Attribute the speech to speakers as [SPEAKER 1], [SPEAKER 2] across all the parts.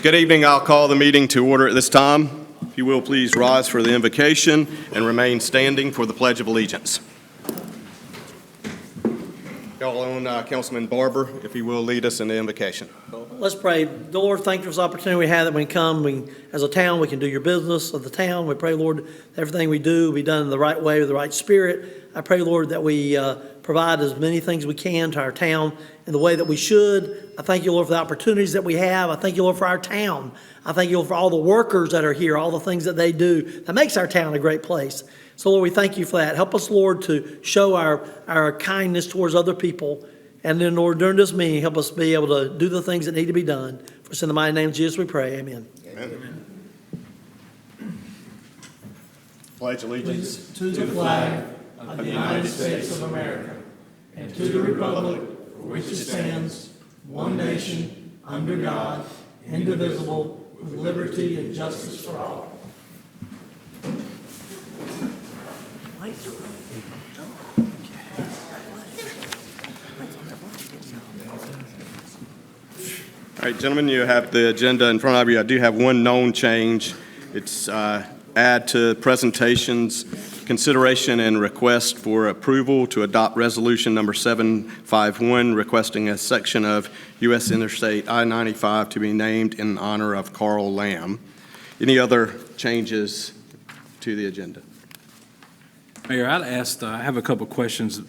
[SPEAKER 1] Good evening. I'll call the meeting to order at this time. If you will, please rise for the invocation and remain standing for the Pledge of Allegiance. Y'all own Councilman Barber, if he will lead us in the invocation.
[SPEAKER 2] Let's pray. Lord, thank you for this opportunity we have that we can come. As a town, we can do your business of the town. We pray, Lord, that everything we do will be done in the right way with the right spirit. I pray, Lord, that we provide as many things we can to our town in the way that we should. I thank you, Lord, for the opportunities that we have. I thank you, Lord, for our town. I thank you, Lord, for all the workers that are here, all the things that they do that makes our town a great place. So, Lord, we thank you for that. Help us, Lord, to show our kindness towards other people. And then, Lord, during this meeting, help us be able to do the things that need to be done. For us in the mighty name of Jesus we pray. Amen.
[SPEAKER 1] Amen. Pledge allegiance
[SPEAKER 3] to the flag of the United States of America and to the republic for which it stands, one nation, under God, indivisible, with liberty and justice for all.
[SPEAKER 1] All right, gentlemen, you have the agenda in front of you. I do have one known change. It's add to presentations, consideration and request for approval to adopt resolution number 751, requesting a section of U.S. Interstate I-95 to be named in honor of Carl Lamb. Any other changes to the agenda?
[SPEAKER 4] Mayor, I have a couple of questions.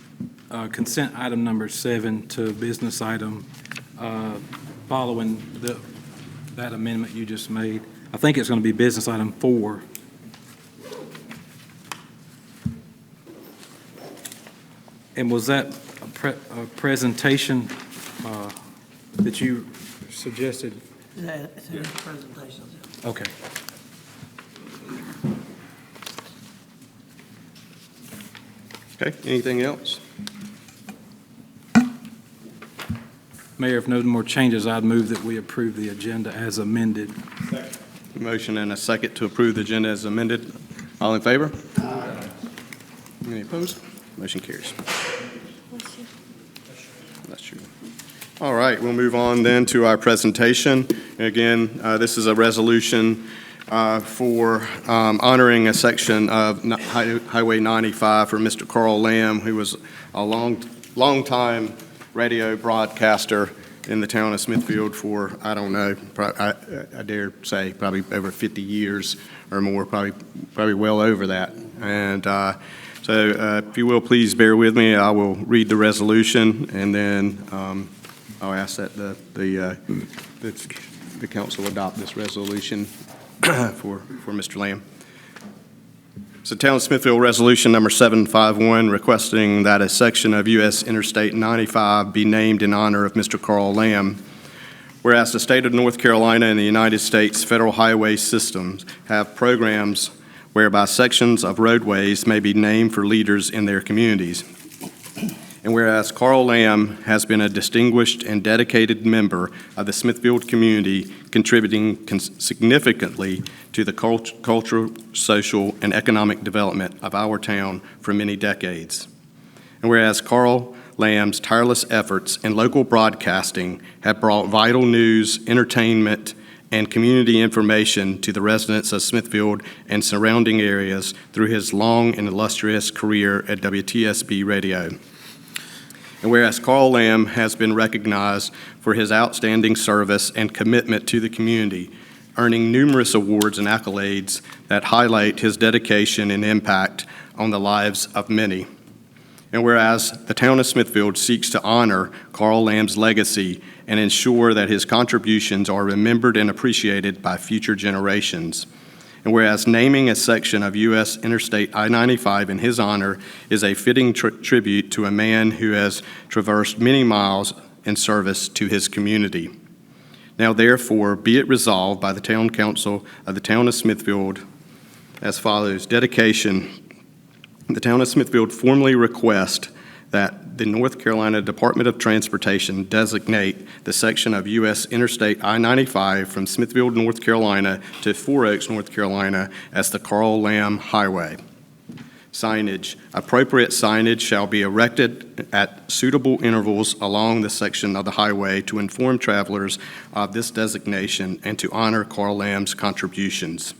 [SPEAKER 4] Consent item number 7 to business item, following that amendment you just made. I think it's going to be business item 4. And was that a presentation that you suggested?
[SPEAKER 2] It's in the presentation.
[SPEAKER 4] Okay.
[SPEAKER 1] Okay, anything else?
[SPEAKER 4] Mayor, if no more changes, I'd move that we approve the agenda as amended.
[SPEAKER 1] Second. Motion and a second to approve the agenda as amended. All in favor? Aye. Any opposed? Motion carries. That's true. All right, we'll move on then to our presentation. Again, this is a resolution for honoring a section of Highway 95 for Mr. Carl Lamb, who was a long-time radio broadcaster in the town of Smithfield for, I don't know, I dare say probably over 50 years or more, probably well over that. And so if you will, please bear with me. I will read the resolution, and then I'll ask that the council adopt this resolution for Mr. Lamb. So Town of Smithfield Resolution number 751, requesting that a section of U.S. Interstate 95 be named in honor of Mr. Carl Lamb. Whereas the state of North Carolina and the United States federal highway systems have programs whereby sections of roadways may be named for leaders in their communities. And whereas Carl Lamb has been a distinguished and dedicated member of the Smithfield community, contributing significantly to the cultural, social, and economic development of our town for many decades. And whereas Carl Lamb's tireless efforts in local broadcasting have brought vital news, entertainment, and community information to the residents of Smithfield and surrounding areas through his long and illustrious career at WTSB Radio. And whereas Carl Lamb has been recognized for his outstanding service and commitment to the community, earning numerous awards and accolades that highlight his dedication and impact on the lives of many. And whereas the town of Smithfield seeks to honor Carl Lamb's legacy and ensure that his contributions are remembered and appreciated by future generations. And whereas naming a section of U.S. Interstate I-95 in his honor is a fitting tribute to a man who has traversed many miles in service to his community. Now therefore, be it resolved by the Town Council of the Town of Smithfield as follows. Dedication. The Town of Smithfield formally requests that the North Carolina Department of Transportation designate the section of U.S. Interstate I-95 from Smithfield, North Carolina to Four Oaks, North Carolina as the Carl Lamb Highway. Signage. Appropriate signage shall be erected at suitable intervals along the section of the highway to inform travelers of this designation and to honor Carl Lamb's contributions.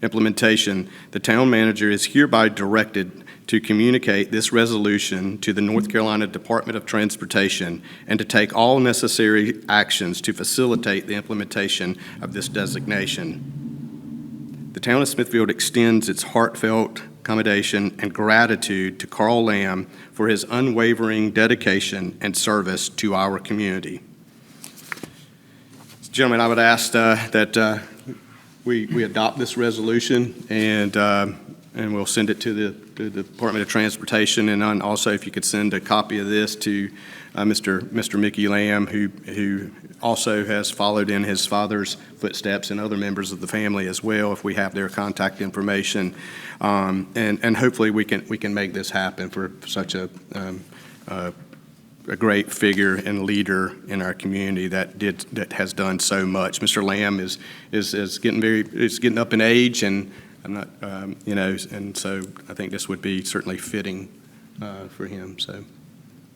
[SPEAKER 1] Implementation. The town manager is hereby directed to communicate this resolution to the North Carolina Department of Transportation and to take all necessary actions to facilitate the implementation of this designation. The town of Smithfield extends its heartfelt commendation and gratitude to Carl Lamb for his unwavering dedication and service to our community. Gentlemen, I would ask that we adopt this resolution and we'll send it to the Department of Transportation, and also if you could send a copy of this to Mr. Mickey Lamb, who also has followed in his father's footsteps, and other members of the family as well, if we have their contact information. And hopefully we can make this happen for such a great figure and leader in our community that has done so much. Mr. Lamb is getting up in age, and I'm not, and so I think this would be certainly fitting for him. So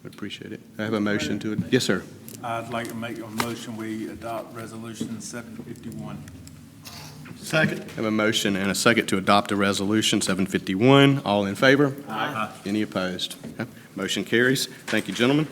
[SPEAKER 1] I appreciate it. I have a motion to it. Yes, sir.
[SPEAKER 5] I'd like to make a motion, we adopt Resolution 751.
[SPEAKER 1] Second. I have a motion and a second to adopt a resolution 751. All in favor?
[SPEAKER 5] Aye.
[SPEAKER 1] Any opposed? Okay. Motion carries. Thank you, gentlemen.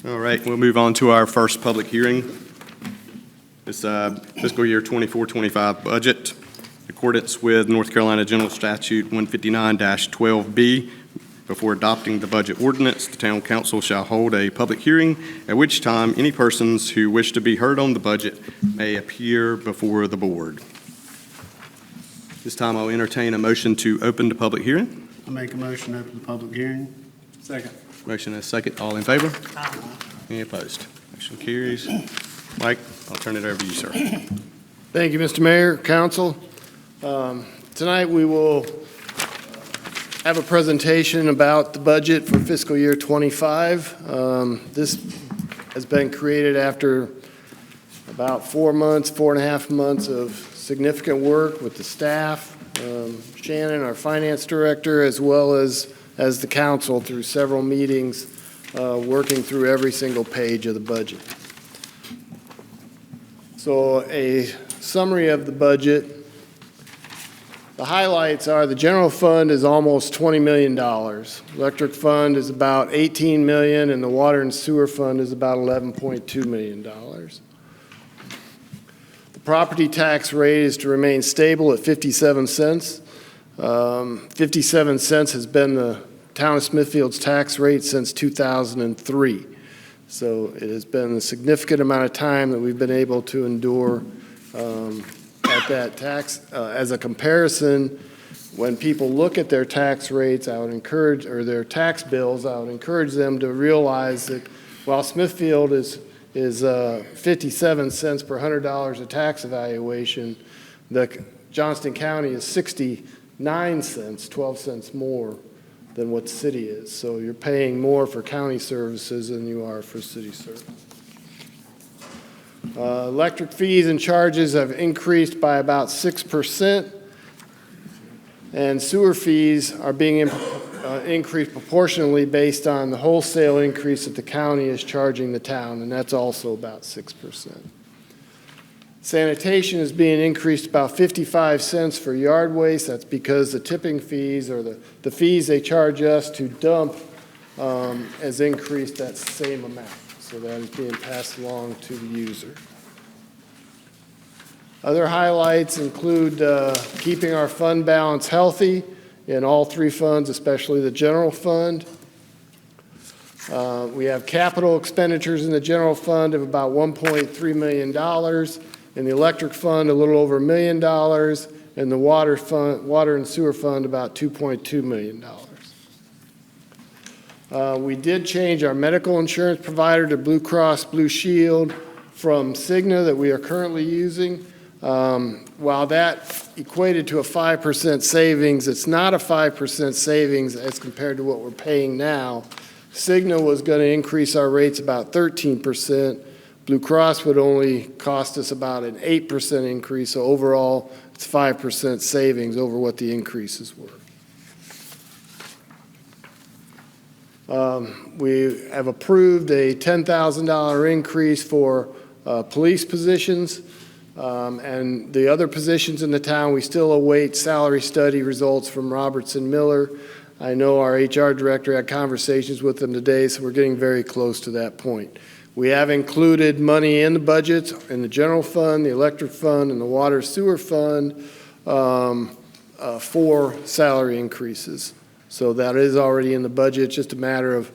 [SPEAKER 1] All right, we'll move on to our first public hearing. This fiscal year 24-25 budget. In accordance with North Carolina General Statute 159-12B, before adopting the budget ordinance, the town council shall hold a public hearing, at which time any persons who wish to be heard on the budget may appear before the board. This time I'll entertain a motion to open the public hearing.
[SPEAKER 3] I make a motion to open the public hearing.
[SPEAKER 5] Second.
[SPEAKER 1] Motion and a second. All in favor? Any opposed? Motion carries. Mike, I'll turn it over to you, sir.
[SPEAKER 6] Thank you, Mr. Mayor, Council. Tonight, we will have a presentation about the budget for fiscal year '25. This has been created after about 4 months, 4.5 months of significant work with the staff, Shannon, our finance director, as well as the council through several meetings, working through every single page of the budget. So a summary of the budget. The highlights are the general fund is almost $20 million. Electric fund is about $18 million, and the water and sewer fund is about $11.2 million. The property tax rate is to remain stable at 57 cents. 57 cents has been the town of Smithfield's tax rate since 2003. So it has been a significant amount of time that we've been able to endure at that tax. As a comparison, when people look at their tax rates, I would encourage, or their tax bills, I would encourage them to realize that while Smithfield is 57 cents per $100 of tax evaluation, the Johnston County is 69 cents, 12 cents more than what the city is. So you're paying more for county services than you are for city service. Electric fees and charges have increased by about 6%, and sewer fees are being increased proportionally based on the wholesale increase that the county is charging the town, and that's also about 6%. Sanitation is being increased about 55 cents for yard waste. That's because the tipping fees, or the fees they charge us to dump, has increased that same amount. So that is being passed along to the user. Other highlights include keeping our fund balance healthy in all three funds, especially the general fund. We have capital expenditures in the general fund of about $1.3 million. In the electric fund, a little over $1 million. In the water and sewer fund, about $2.2 million. We did change our medical insurance provider to Blue Cross Blue Shield from Cigna that we are currently using. While that equated to a 5% savings, it's not a 5% savings as compared to what we're paying now. Cigna was going to increase our rates about 13%. Blue Cross would only cost us about an 8% increase, so overall, it's 5% savings over what the increases were. We have approved a $10,000 increase for police positions, and the other positions in the town, we still await salary study results from Robertson Miller. I know our HR director had conversations with them today, so we're getting very close to that point. We have included money in the budgets, in the general fund, the electric fund, and the water sewer fund for salary increases. So that is already in the budget. It's just a matter of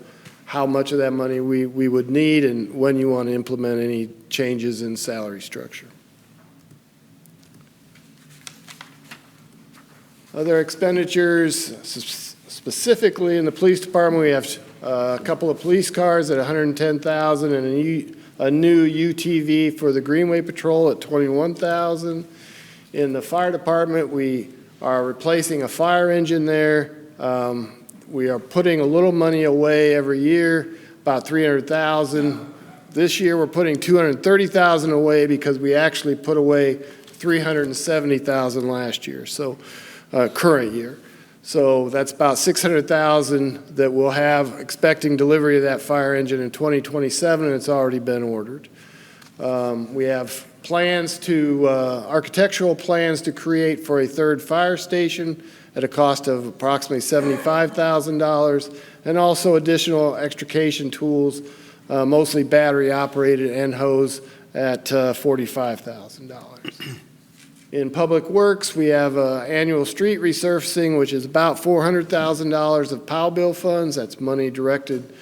[SPEAKER 6] how much of that money we would need and when you want to implement any changes in salary structure. Other expenditures, specifically in the police department, we have a couple of police cars at $110,000 and a new UTV for the Greenway Patrol at $21,000. In the fire department, we are replacing a fire engine there. We are putting a little money away every year, about $300,000. This year, we're putting $230,000 away because we actually put away $370,000 last year, so current year. So that's about $600,000 that we'll have expecting delivery of that fire engine in 2027, and it's already been ordered. We have plans to, architectural plans to create for a third fire station at a cost of approximately $75,000, and also additional extrication tools, mostly battery operated and hose at $45,000. In Public Works, we have annual street resurfacing, which is about $400,000 of POW bill funds. That's money directed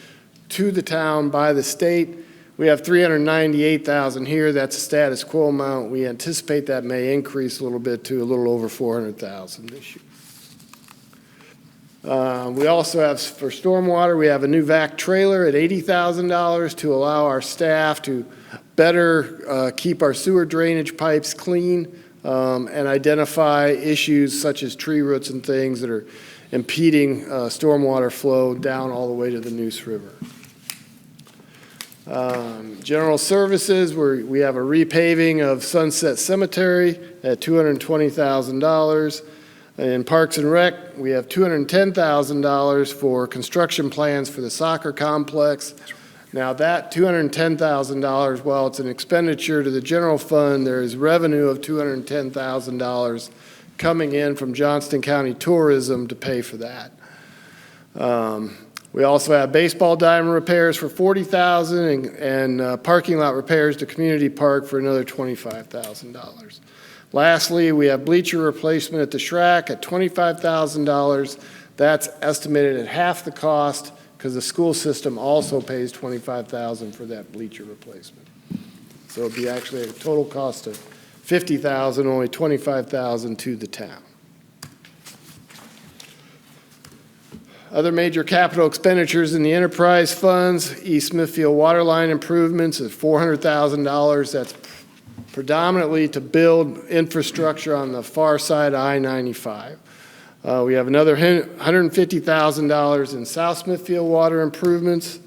[SPEAKER 6] to the town by the state. We have $398,000 here. That's a status quo amount. We anticipate that may increase a little bit to a little over $400,000 this year. We also have, for stormwater, we have a new vac trailer at $80,000 to allow our staff to better keep our sewer drainage pipes clean and identify issues such as tree roots and things that are impeding stormwater flow down all the way to the Neuse River. General services, we have a repaving of Sunset Cemetery at $220,000. In Parks and Rec, we have $210,000 for construction plans for the soccer complex. Now that $210,000, while it's an expenditure to the general fund, there is revenue of $210,000 coming in from Johnston County Tourism to pay for that. We also have baseball diamond repairs for $40,000 and parking lot repairs to Community Park for another $25,000. Lastly, we have bleacher replacement at the Shrek at $25,000. That's estimated at half the cost because the school system also pays $25,000 for that bleacher replacement. So it'd be actually a total cost of $50,000, only $25,000 to the town. Other major capital expenditures in the enterprise funds, East Smithfield water line improvements is $400,000. That's predominantly to build infrastructure on the far side of I-95. We have another $150,000 in South Smithfield water improvements.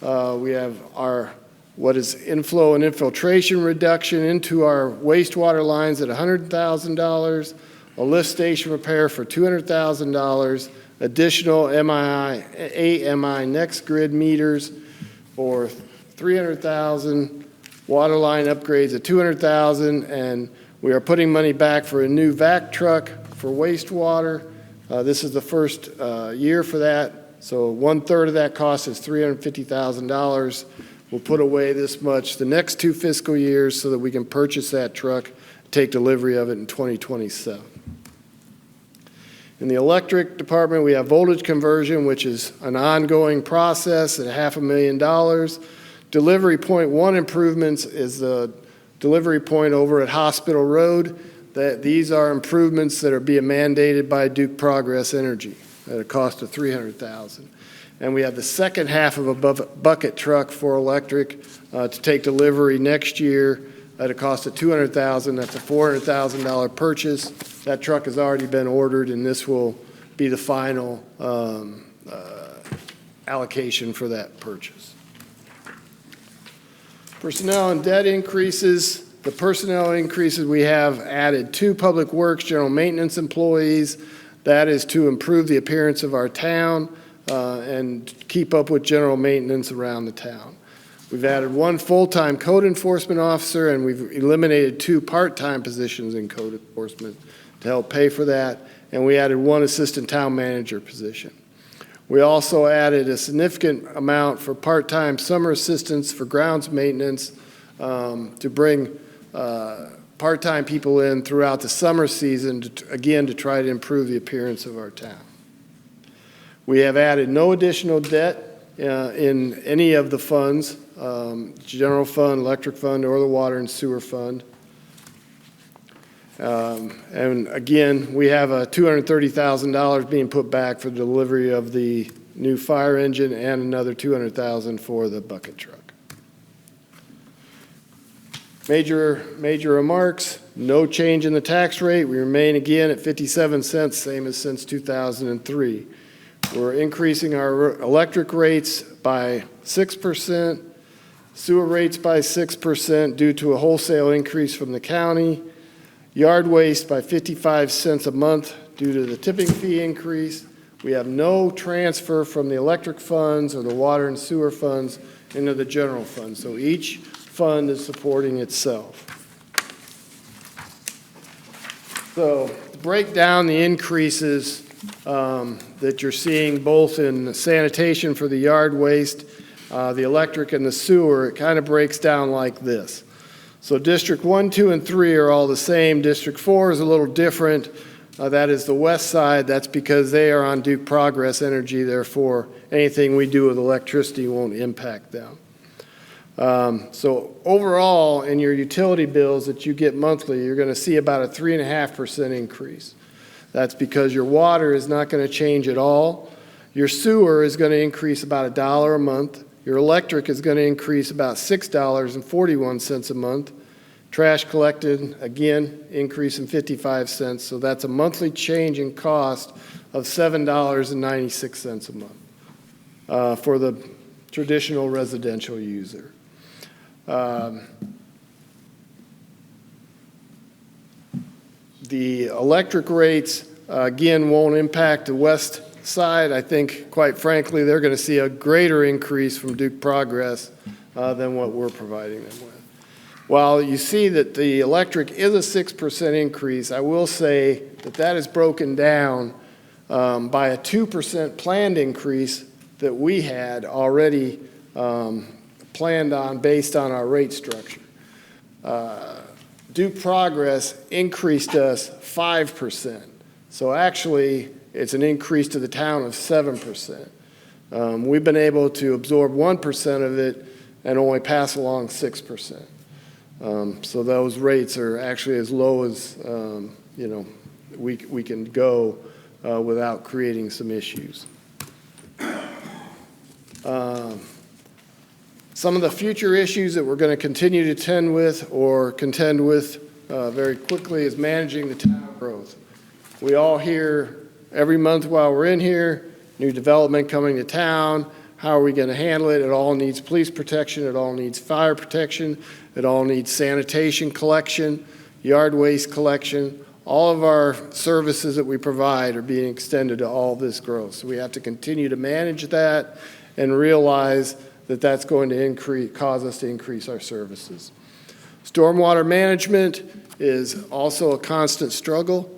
[SPEAKER 6] We have our what is inflow and infiltration reduction into our wastewater lines at $100,000, a lift station repair for $200,000, additional AMI Next Grid meters for $300,000, water line upgrades at $200,000, and we are putting money back for a new vac truck for wastewater. This is the first year for that, so 1/3 of that cost is $350,000. We'll put away this much the next 2 fiscal years so that we can purchase that truck, take delivery of it in 2027. In the electric department, we have voltage conversion, which is an ongoing process at $500,000. Delivery point 1 improvements is the delivery point over at Hospital Road. These are improvements that are being mandated by Duke Progress Energy at a cost of $300,000. And we have the second half of a bucket truck for electric to take delivery next year at a cost of $200,000. That's a $400,000 purchase. That truck has already been ordered, and this will be the final allocation for that purchase. Personnel and debt increases. The personnel increases, we have added 2 public works general maintenance employees. That is to improve the appearance of our town and keep up with general maintenance around the town. We've added 1 full-time code enforcement officer, and we've eliminated 2 part-time positions in code enforcement to help pay for that, and we added 1 assistant town manager position. We also added a significant amount for part-time summer assistants for grounds maintenance to bring part-time people in throughout the summer season, to try to improve the appearance of our town. We have added no additional debt in any of the funds, general fund, electric fund, or the water and sewer fund. And again, we have $230,000 being put back for the delivery of the new fire engine and another $200,000 for the bucket truck. Major remarks, no change in the tax rate. We remain again at 57 cents, same as since 2003. We're increasing our electric rates by 6%, sewer rates by 6% due to a wholesale increase from the county, yard waste by 55 cents a month due to the tipping fee increase. We have no transfer from the electric funds or the water and sewer funds into the general fund. So each fund is supporting itself. So to break down the increases that you're seeing both in sanitation for the yard waste, the electric and the sewer, it kind of breaks down like this. So District 1, 2, and 3 are all the same. District 4 is a little different. That is the west side. That's because they are on Duke Progress Energy. Therefore, anything we do with electricity won't impact them. So overall, in your utility bills that you get monthly, you're going to see about a 3.5% increase. That's because your water is not going to change at all. Your sewer is going to increase about $1 a month. Your electric is going to increase about $6.41 a month. Trash collected, again, increase in 55 cents. So that's a monthly change in cost of $7.96 a month for the traditional residential user. The electric rates, again, won't impact the west side. I think, quite frankly, they're going to see a greater increase from Duke Progress than what we're providing them with. While you see that the electric is a 6% increase, I will say that that is broken down by a 2% planned increase that we had already planned on based on our rate structure. Duke Progress increased us 5%. So actually, it's an increase to the town of 7%. We've been able to absorb 1% of it and only pass along 6%. So those rates are actually as low as we can go without creating some issues. Some of the future issues that we're going to continue to contend with very quickly is managing the town growth. We all hear every month while we're in here, new development coming to town. How are we going to handle it? It all needs police protection. It all needs fire protection. It all needs sanitation collection, yard waste collection. All of our services that we provide are being extended to all this growth. So we have to continue to manage that and realize that that's going to cause us to increase our services. Stormwater management is also a constant struggle.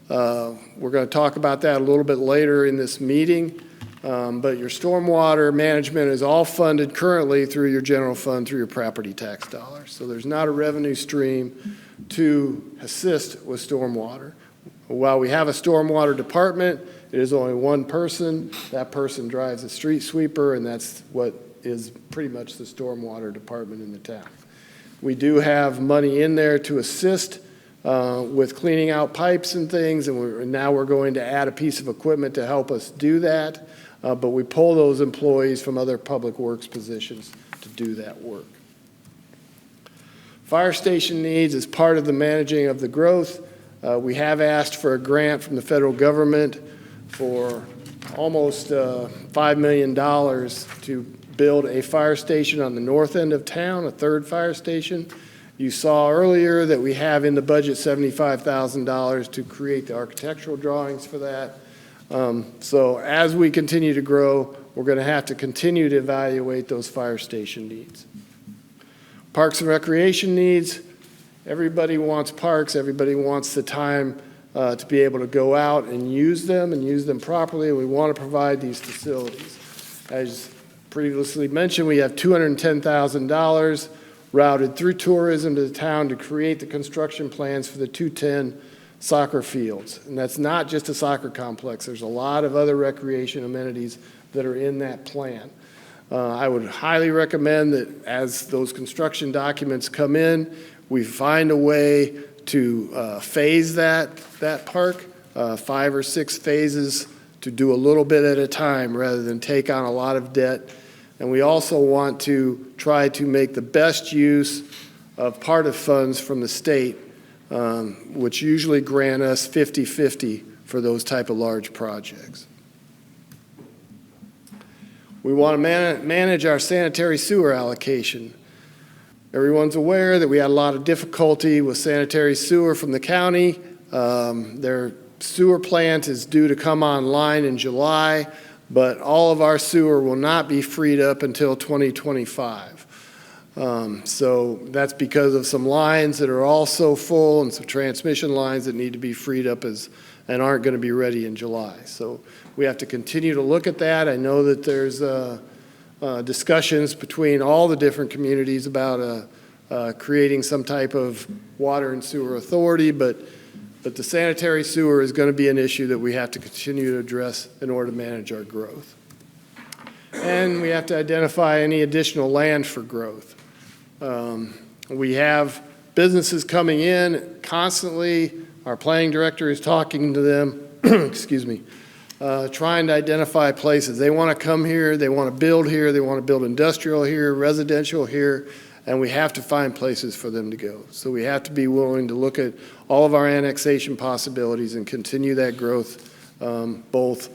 [SPEAKER 6] We're going to talk about that a little bit later in this meeting. But your stormwater management is all funded currently through your general fund, through your property tax dollars. So there's not a revenue stream to assist with stormwater. While we have a stormwater department, it is only one person. That person drives a street sweeper, and that's what is pretty much the stormwater department in the town. We do have money in there to assist with cleaning out pipes and things, and now we're going to add a piece of equipment to help us do that. but we pull those employees from other public works positions to do that work. Fire station needs is part of the managing of the growth. We have asked for a grant from the federal government for almost $5 million to build a fire station on the north end of town, a third fire station. You saw earlier that we have in the budget $75,000 to create the architectural drawings for that. So as we continue to grow, we're going to have to continue to evaluate those fire station needs. Parks and recreation needs, everybody wants parks, everybody wants the time to be able to go out and use them properly. We want to provide these facilities. As previously mentioned, we have $210,000 routed through tourism to the town to create the construction plans for the 210 soccer fields. And that's not just a soccer complex. There's a lot of other recreation amenities that are in that plan. I would highly recommend that as those construction documents come in, we find a way to phase that park, 5 or 6 phases, to do a little bit at a time rather than take on a lot of debt. And we also want to try to make the best use of part of funds from the state, which usually grant us 50-50 for those type of large projects. We want to manage our sanitary sewer allocation. Everyone's aware that we had a lot of difficulty with sanitary sewer from the county. Their sewer plant is due to come online in July, but all of our sewer will not be freed up until 2025. So that's because of some lines that are also full and some transmission lines that need to be freed up and aren't going to be ready in July. So we have to continue to look at that. I know that there's discussions between all the different communities about creating some type of water and sewer authority, but the sanitary sewer is going to be an issue that we have to continue to address in order to manage our growth. And we have to identify any additional land for growth. We have businesses coming in constantly. Our planning director is talking to them, excuse me, trying to identify places. They want to come here, they want to build here, they want to build industrial here, residential here, and we have to find places for them to go. So we have to be willing to look at all of our annexation possibilities and continue that growth, both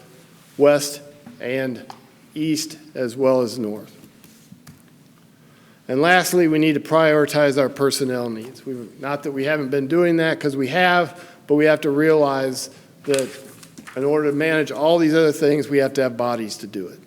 [SPEAKER 6] west and east as well as north. And lastly, we need to prioritize our personnel needs. Not that we haven't been doing that, because we have, but we have to realize that in order to manage all these other things, we have to have bodies to do it.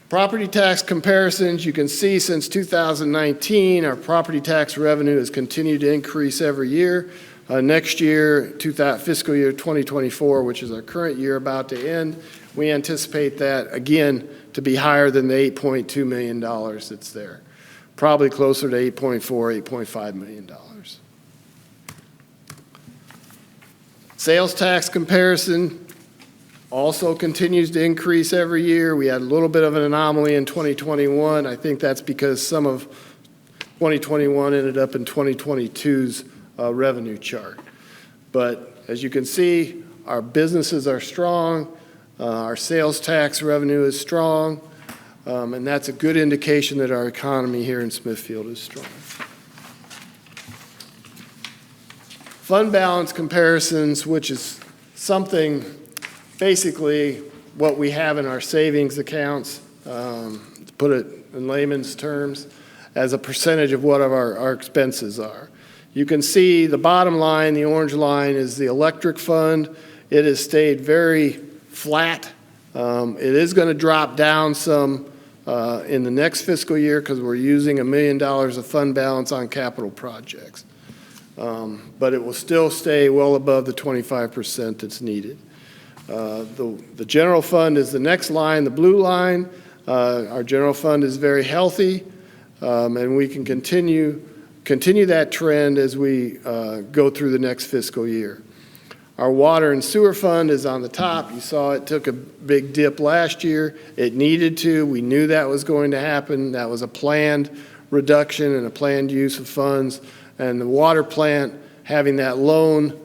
[SPEAKER 6] Property tax comparisons, you can see since 2019, our property tax revenue has continued to increase every year. Next year, fiscal year 2024, which is our current year about to end, we anticipate that, again, to be higher than the $8.2 million that's there. Probably closer to $8.4, $8.5 million. Sales tax comparison also continues to increase every year. We had a little bit of an anomaly in 2021. I think that's because some of 2021 ended up in 2022's revenue chart. But as you can see, our businesses are strong. Our sales tax revenue is strong, and that's a good indication that our economy here in Smithfield is strong. Fund balance comparisons, which is something, basically what we have in our savings accounts, to put it in layman's terms, as a percentage of what our expenses are. You can see the bottom line, the orange line, is the electric fund. It has stayed very flat. It is going to drop down some in the next fiscal year because we're using $1 million of fund balance on capital projects. But it will still stay well above the 25% that's needed. The general fund is the next line, the blue line. Our general fund is very healthy, and we can continue that trend as we go through the next fiscal year. Our water and sewer fund is on the top. You saw it took a big dip last year. It needed to. We knew that was going to happen. That was a planned reduction and a planned use of funds. And the water plant, having that loan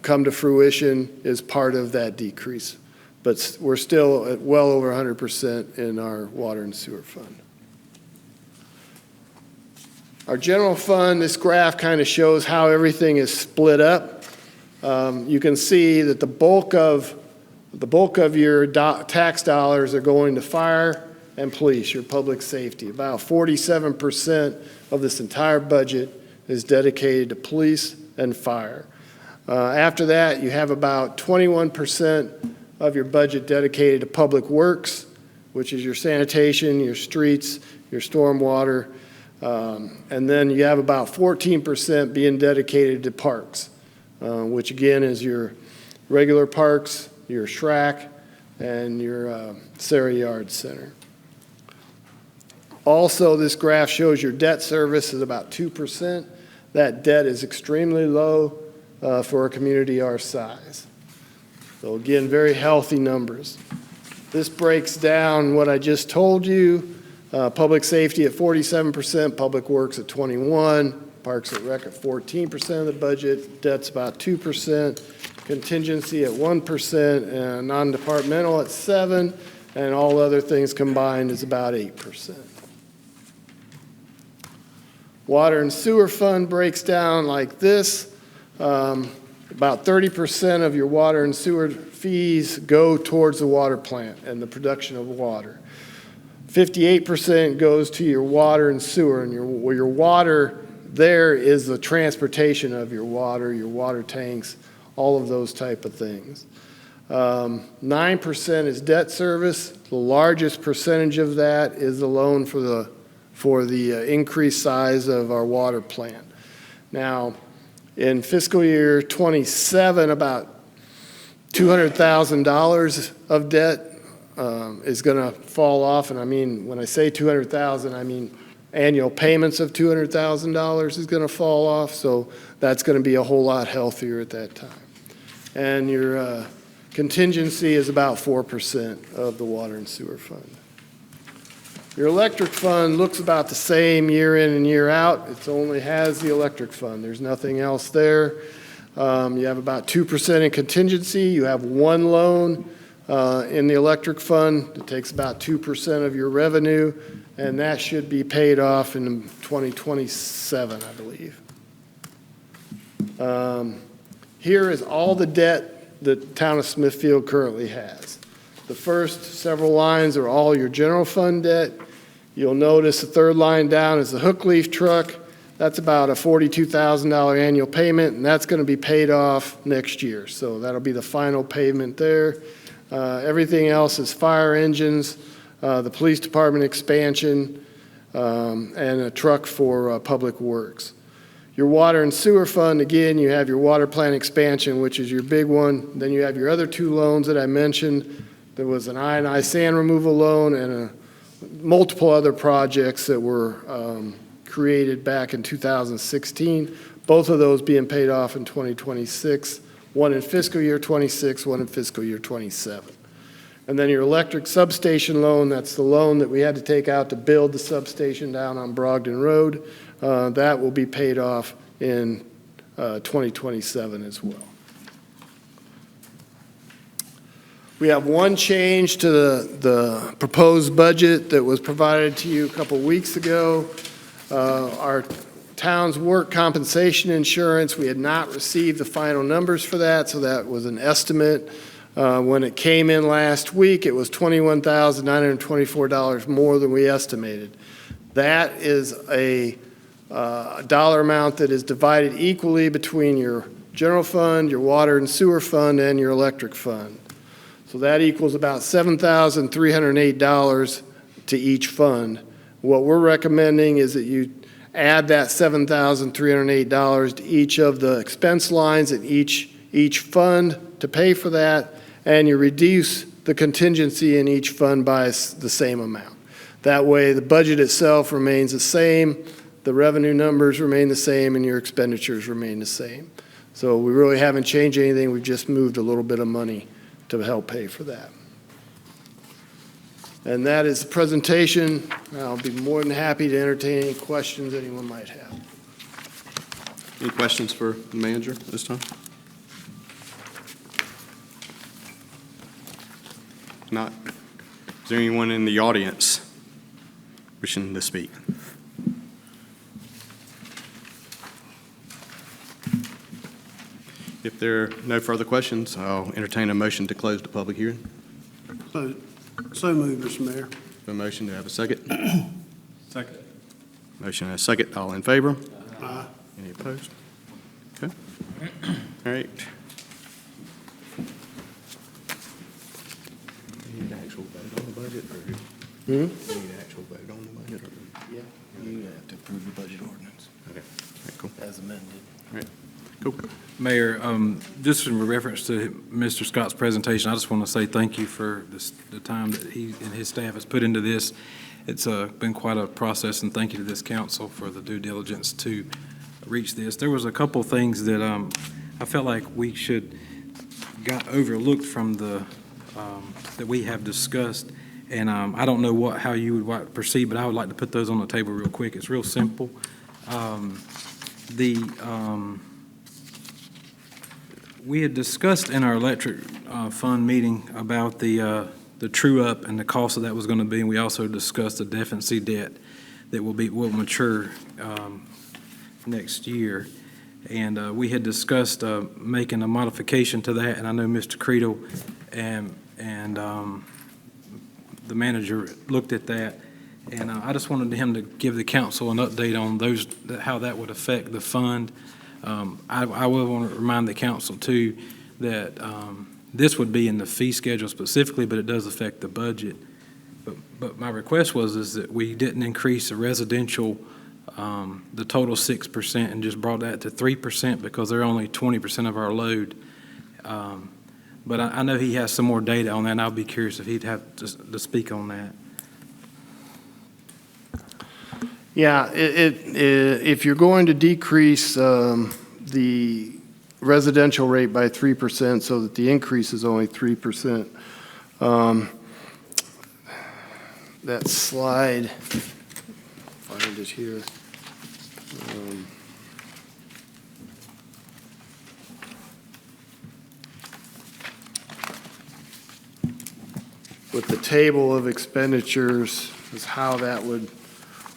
[SPEAKER 6] come to fruition, is part of that decrease but we're still at well over 100% in our water and sewer fund. Our general fund, this graph kind of shows how everything is split up. You can see that the bulk of your tax dollars are going to fire and police, your public safety. About 47% of this entire budget is dedicated to police and fire. After that, you have about 21% of your budget dedicated to public works, which is your sanitation, your streets, your stormwater, and then you have about 14% being dedicated to parks, which again is your regular parks, your SHRAC, and your Sarah Yard Center. Also, this graph shows your debt service is about 2%. That debt is extremely low for a community our size. So again, very healthy numbers. This breaks down what I just told you. Public safety at 47%, public works at 21%, parks and rec at 14% of the budget, debt's about 2%, contingency at 1%, and non-departmental at 7%, and all other things combined is about 8%. Water and sewer fund breaks down like this. About 30% of your water and sewer fees go towards the water plant and the production of water. 58% goes to your water and sewer, and your water there is the transportation of your water tanks, all of those type of things. 9% is debt service. The largest percentage of that is the loan for the increased size of our water plant. Now, in fiscal year 27, about $200,000 of debt is going to fall off, and I mean, when I say $200,000, I mean annual payments of $200,000 is going to fall off, so that's going to be a whole lot healthier at that time. And your contingency is about 4% of the water and sewer fund. Your electric fund looks about the same year in and year out. It only has the electric fund. There's nothing else there. You have about 2% in contingency. You have one loan in the electric fund that takes about 2% of your revenue, and that should be paid off in 2027, I believe. Here is all the debt that the town of Smithfield currently has. The first several lines are all your general fund debt. You'll notice the third line down is the hook leaf truck. That's about a $42,000 annual payment, and that's going to be paid off next year. So that'll be the final payment there. Everything else is fire engines, the police department expansion, and a truck for public works. Your water and sewer fund, again, you have your water plant expansion, which is your big one. Then you have your other two loans that I mentioned. There was an ionized sand removal loan and multiple other projects that were created back in 2016. Both of those being paid off in 2026, one in fiscal year 26, one in fiscal year 27. And then your electric substation loan, that's the loan that we had to take out to build the substation down on Brogdon Road. That will be paid off in 2027 as well. We have one change to the proposed budget that was provided to you a couple weeks ago. Our town's work compensation insurance, we had not received the final numbers for that, so that was an estimate. When it came in last week, it was $21,924 more than we estimated. That is a dollar amount that is divided equally between your general fund, your water and sewer fund, and your electric fund. So that equals about $7,308 to each fund. What we're recommending is that you add that $7,308 to each of the expense lines in each fund to pay for that, and you reduce the contingency in each fund by the same amount. That way, the budget itself remains the same, the revenue numbers remain the same, and your expenditures remain the same. So we really haven't changed anything. We've just moved a little bit of money to help pay for that. And that is the presentation. I'll be more than happy to entertain any questions anyone might have.
[SPEAKER 1] Any questions for the manager this time? not, is there anyone in the audience wishing to speak? If there are no further questions, I'll entertain a motion to close the public hearing.
[SPEAKER 3] So moved, Mr. Mayor.
[SPEAKER 1] A motion, to have a second?
[SPEAKER 5] Second.
[SPEAKER 1] Motion and a second. All in favor?
[SPEAKER 3] Aye.
[SPEAKER 1] Any opposed? Okay. All right. You need an actual vote on the budget, or? You need an actual vote on the budget, or?
[SPEAKER 6] Yeah, you have to approve the budget ordinance
[SPEAKER 1] Okay. All right, cool.
[SPEAKER 6] as amended.
[SPEAKER 1] All right, cool.
[SPEAKER 4] Mayor, just in reference to Mr. Scott's presentation, I just want to say thank you for the time that he and his staff has put into this. It's been quite a process, and thank you to this council for the due diligence to reach this. There was a couple things that I felt like we got overlooked from that we have discussed, and I don't know how you would proceed, but I would like to put those on the table real quick. It's real simple. We had discussed in our electric fund meeting about the true-up and the cost of that was going to be, and we also discussed the deficiency debt that will mature next year. And we had discussed making a modification to that, and I know Mr. Creedle and the manager looked at that, and I just wanted him to give the council an update on how that would affect the fund. I will want to remind the council, too, that this would be in the fee schedule specifically, but it does affect the budget. But my request is that we didn't increase the residential, the total 6%, and just brought that to 3% because they're only 20% of our load. But I know he has some more data on that, and I'll be curious if he'd have to speak on that.
[SPEAKER 6] Yeah, if you're going to decrease the residential rate by 3% so that the increase is only 3%, that slide, find it here. With the table of expenditures is how that would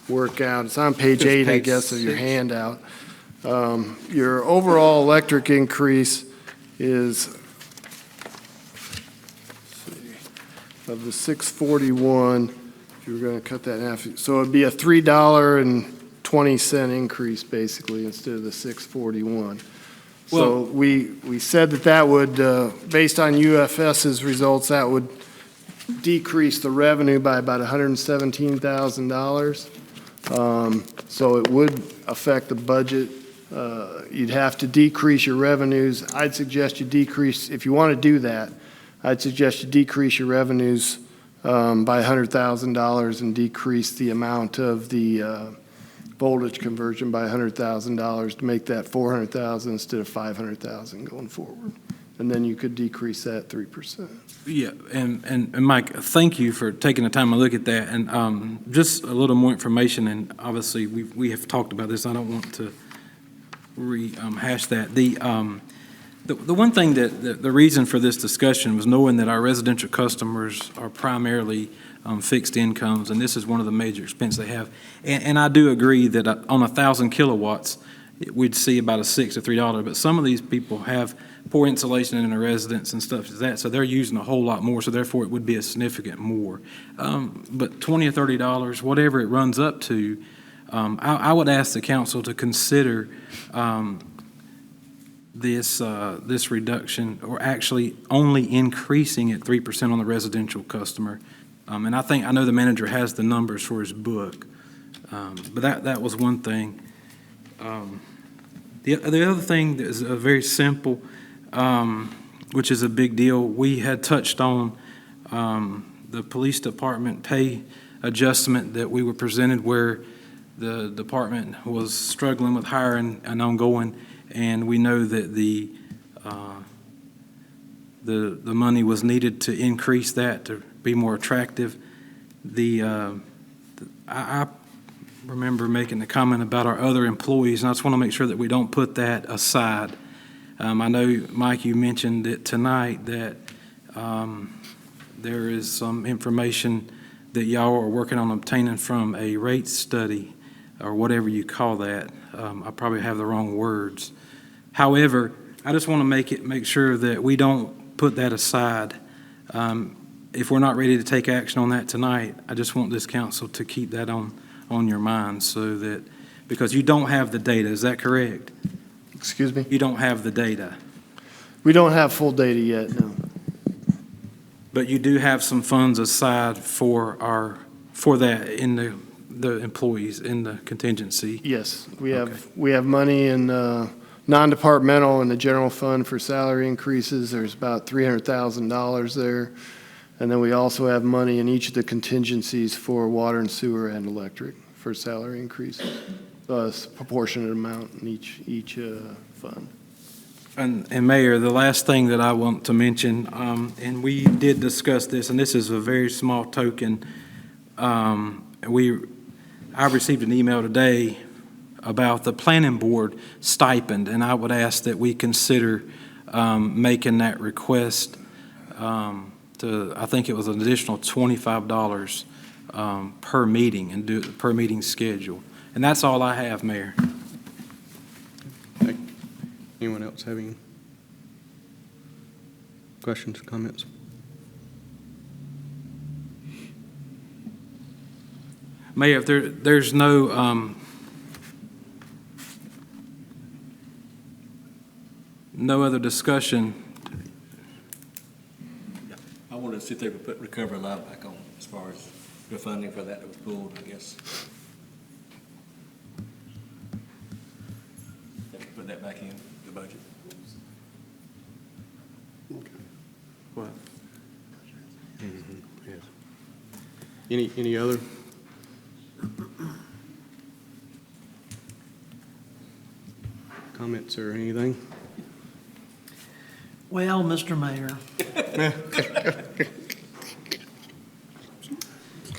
[SPEAKER 6] work out. It's on page 8, I guess, of your handout. Your overall electric increase is, of the 641, if you were going to cut that in half, so it'd be a $3.20 increase, basically, instead of the 641. So we said that would, based on UFS's results, that would decrease the revenue by about $117,000. So it would affect the budget. You'd have to decrease your revenues. I'd suggest you decrease, if you want to do that, I'd suggest you decrease your revenues by $100,000 and decrease the amount of the voltage conversion by $100,000 to make that $400,000 instead of $500,000 going forward. And then you could decrease that 3%.
[SPEAKER 4] Yeah, and Mike, thank you for taking the time to look at that. And just a little more information, and obviously we have talked about this. I don't want to rehash that. The one thing that the reason for this discussion was knowing that our residential customers are primarily fixed incomes, and this is one of the major expenses they have. And I do agree that on 1,000 kilowatts, we'd see about a $6 to $3, but some of these people have poor insulation in their residence and stuff like that, so they're using a whole lot more, so therefore it would be a significant more. But $20 or $30, whatever it runs up to, I would ask the council to consider this reduction, or actually only increasing it 3% on the residential customer. And I know the manager has the numbers for his book, but that was one thing. The other thing that is very simple, which is a big deal, we had touched on the police department pay adjustment that we were presented where the department was struggling with hiring and ongoing, and we know that the money was needed to increase that to be more attractive. I remember making the comment about our other employees, and I just want to make sure that we don't put that aside. I know, Mike, you mentioned it tonight that there is some information that y'all are working on obtaining from a rate study, or whatever you call that. I probably have the wrong words. However, I just want to make sure that we don't put that aside. If we're not ready to take action on that tonight, I just want this council to keep that on your mind, so that, because you don't have the data, is that correct?
[SPEAKER 6] Excuse me?
[SPEAKER 4] You don't have the data,
[SPEAKER 6] We don't have full data yet, no.
[SPEAKER 4] but you do have some funds aside for that in the employees, in the contingency.
[SPEAKER 6] Yes,
[SPEAKER 4] Okay.
[SPEAKER 6] we have money in non-departmental in the general fund for salary increases. There's about $300,000 there. And then we also have money in each of the contingencies for water and sewer and electric for salary increases. A proportionate amount in each fund.
[SPEAKER 4] And Mayor, the last thing that I want to mention, and we did discuss this, and this is a very small token. I received an email today about the planning board stipend, and I would ask that we consider making that request to, I think it was an additional $25 per meeting, and do per meeting schedule. And that's all I have, Mayor.
[SPEAKER 1] Anyone else having questions, comments?
[SPEAKER 4] Mayor, if there's no other discussion,
[SPEAKER 7] I wanted to see if they would put Recovery Live back on as far as the funding for that was pulled, I guess. They could put that back in the budget.
[SPEAKER 4] what?
[SPEAKER 1] Yes. Any other? Comments or anything?
[SPEAKER 2] Well, Mr. Mayor.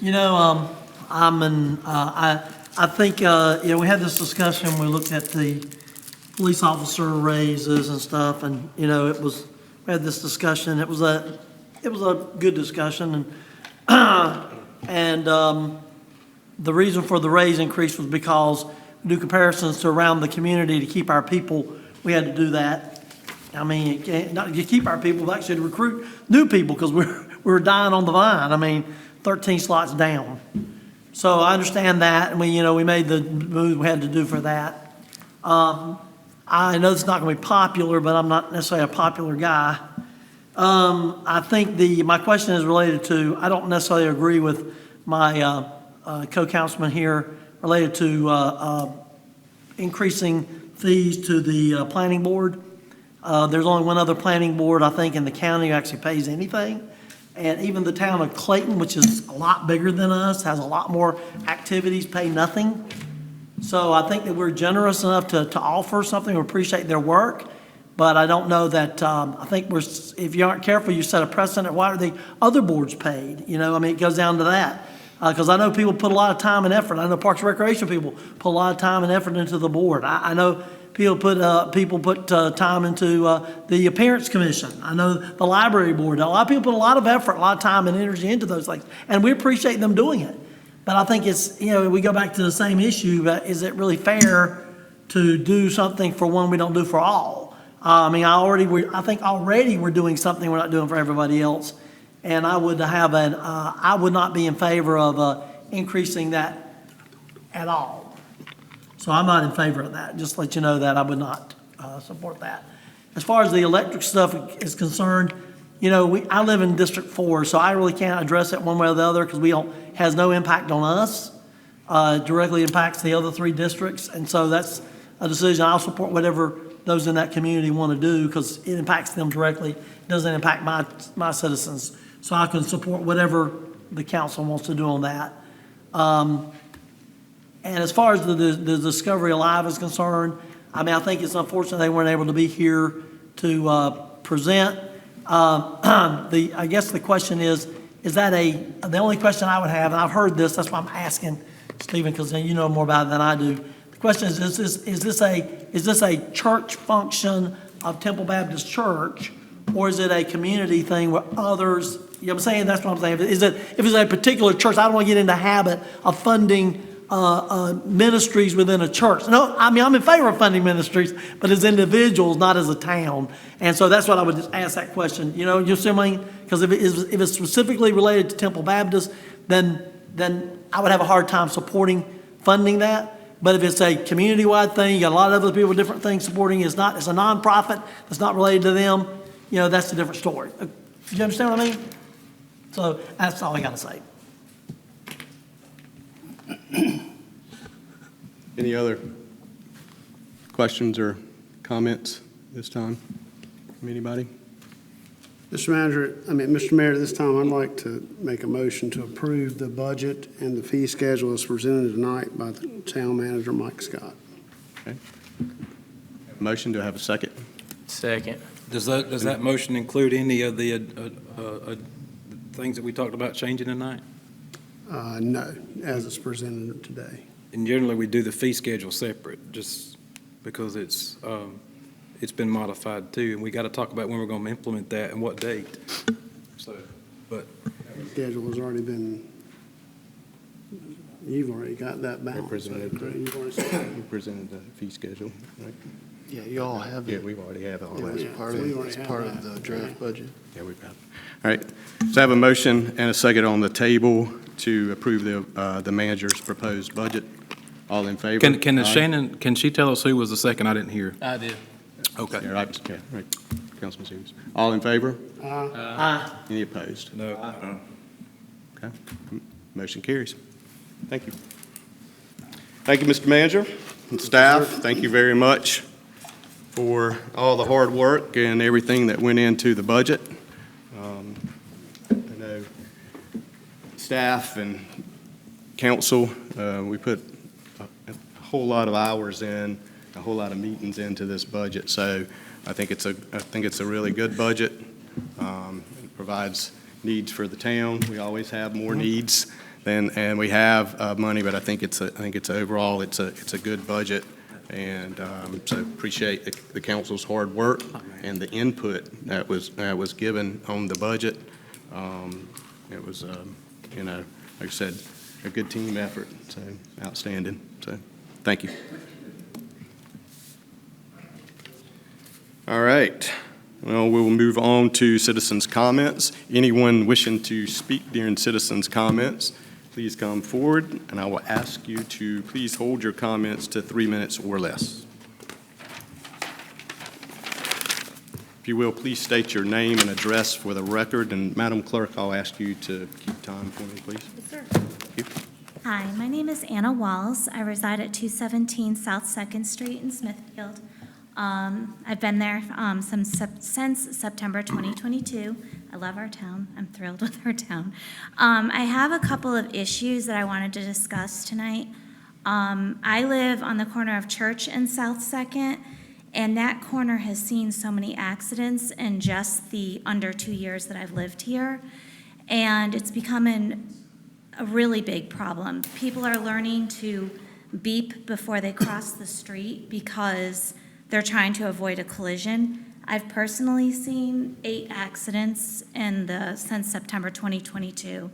[SPEAKER 2] You know, I think, we had this discussion, we looked at the police officer raises and stuff, and, we had this discussion, it was a good discussion, and the reason for the raise increase was because we do comparisons to around the community to keep our people, we had to do that. I mean, not to keep our people, but actually to recruit new people, because we're dying on the vine. I mean, 13 slots down. So I understand that, and we made the move we had to do for that. I know it's not going to be popular, but I'm not necessarily a popular guy. I think my question is related to, I don't necessarily agree with my co-councilman here related to increasing fees to the planning board. There's only one other planning board, I think, in the county who actually pays anything. And even the town of Clayton, which is a lot bigger than us, has a lot more activities, pay nothing. So I think that we're generous enough to offer something, we appreciate their work. But I don't know that, I think if you aren't careful, you set a precedent. Why are the other boards paid? it goes down to that. Because I know people put a lot of time and effort. I know Parks and Recreation people put a lot of time and effort into the board. I know people put time into the Appearance Commission. I know the Library Board. A lot of people put a lot of effort, a lot of time and energy into those things, and we appreciate them doing it. But I think it's, we go back to the same issue, but is it really fair to do something for one we don't do for all? I think already we're doing something we're not doing for everybody else. And I would not be in favor of increasing that at all. So I'm not in favor of that. Just to let you know that I would not support that. As far as the electric stuff is concerned, I live in District 4, so I really can't address it one way or the other because has no impact on us. It directly impacts the other 3 districts, and so that's a decision. I'll support whatever those in that community want to do because it impacts them directly. It doesn't impact my citizens. So I can support whatever the council wants to do on that. And as far as the Discovery Alive is concerned, I think it's unfortunate they weren't able to be here to present. I guess the question is that the only question I would have, and I've heard this, that's why I'm asking Stephen, because you know more about it than I do. The question is this a church function of Temple Baptist Church, or is it a community thing where others, you know what I'm saying? That's what I'm saying. If it's a particular church, I don't want to get into the habit of funding ministries within a church. No, I mean, I'm in favor of funding ministries, but as individuals, not as a town. And so that's what I would just ask that question. You see what I mean? Because if it's specifically related to Temple Baptist, then I would have a hard time supporting funding that. But if it's a community-wide thing, you got a lot of other people with different things supporting, it's a nonprofit that's not related to them, that's a different story. You understand what I mean? So that's all I got to say.
[SPEAKER 1] Any other questions or comments this time from anybody?
[SPEAKER 8] Mr. Mayor, at this time, I'd like to make a motion to approve the budget and the fee schedule as presented tonight by the town manager, Mike Scott.
[SPEAKER 1] Motion, do I have a second?
[SPEAKER 9] Second.
[SPEAKER 4] Does that motion include any of the things that we talked about changing tonight?
[SPEAKER 8] No, as it's presented today.
[SPEAKER 4] And generally, we do the fee schedule separate, just because it's been modified too, and we got to talk about when we're going to implement that and what date. So, but
[SPEAKER 8] The schedule has already been, you've already got that balance.
[SPEAKER 1] Presented.
[SPEAKER 8] You've already said-
[SPEAKER 1] We presented the fee schedule, right?
[SPEAKER 6] Yeah, you all have
[SPEAKER 1] Yeah,
[SPEAKER 6] it.
[SPEAKER 1] we've already have it all.
[SPEAKER 8] Yeah,
[SPEAKER 6] It's
[SPEAKER 8] yeah,
[SPEAKER 6] part
[SPEAKER 8] so
[SPEAKER 6] of,
[SPEAKER 8] we already
[SPEAKER 6] it's
[SPEAKER 8] have
[SPEAKER 6] part of
[SPEAKER 8] that.
[SPEAKER 6] the draft budget.
[SPEAKER 1] Yeah, we've got it. All right, so I have a motion and a second on the table to approve the manager's proposed budget. All in favor?
[SPEAKER 4] can
[SPEAKER 1] Aye.
[SPEAKER 4] Shannon, can she tell us who was the second? I didn't hear.
[SPEAKER 9] I did.
[SPEAKER 4] Okay.
[SPEAKER 1] Yeah, right, yeah, right. Councilman Stevens. All in favor? Any opposed?
[SPEAKER 4] No.
[SPEAKER 1] Okay, motion carries. Thank you. Thank you, Mr. Manager and staff. Thank you very much for all the hard work and everything that went into the budget. I know staff and council, we put a whole lot of hours in, a whole lot of meetings into this budget. So I think it's a really good budget. It provides needs for the town. We always have more needs and we have money, but I think it's overall it's a good budget. And so appreciate the council's hard work and the input that was given on the budget. It was, like I said, a good team effort, so outstanding. So thank you. All right. Well, we will move on to citizens' comments. Anyone wishing to speak during citizens' comments, please come forward, and I will ask you to please hold your comments to 3 minutes or less. If you will, please state your name and address for the record, and Madam Clerk, I'll ask you to keep time for me, please.
[SPEAKER 10] Yes, sir.
[SPEAKER 1] Thank you.
[SPEAKER 10] Hi, my name is Anna Walls. I reside at 217 South 2nd Street in Smithfield. I've been there since September 2022. I love our town. I'm thrilled with our town. I have a couple of issues that I wanted to discuss tonight. I live on the corner of Church and South 2nd, and that corner has seen so many accidents in just the under 2 years that I've lived here, and it's becoming a really big problem. People are learning to beep before they cross the street because they're trying to avoid a collision. I've personally seen 8 accidents since September 2022.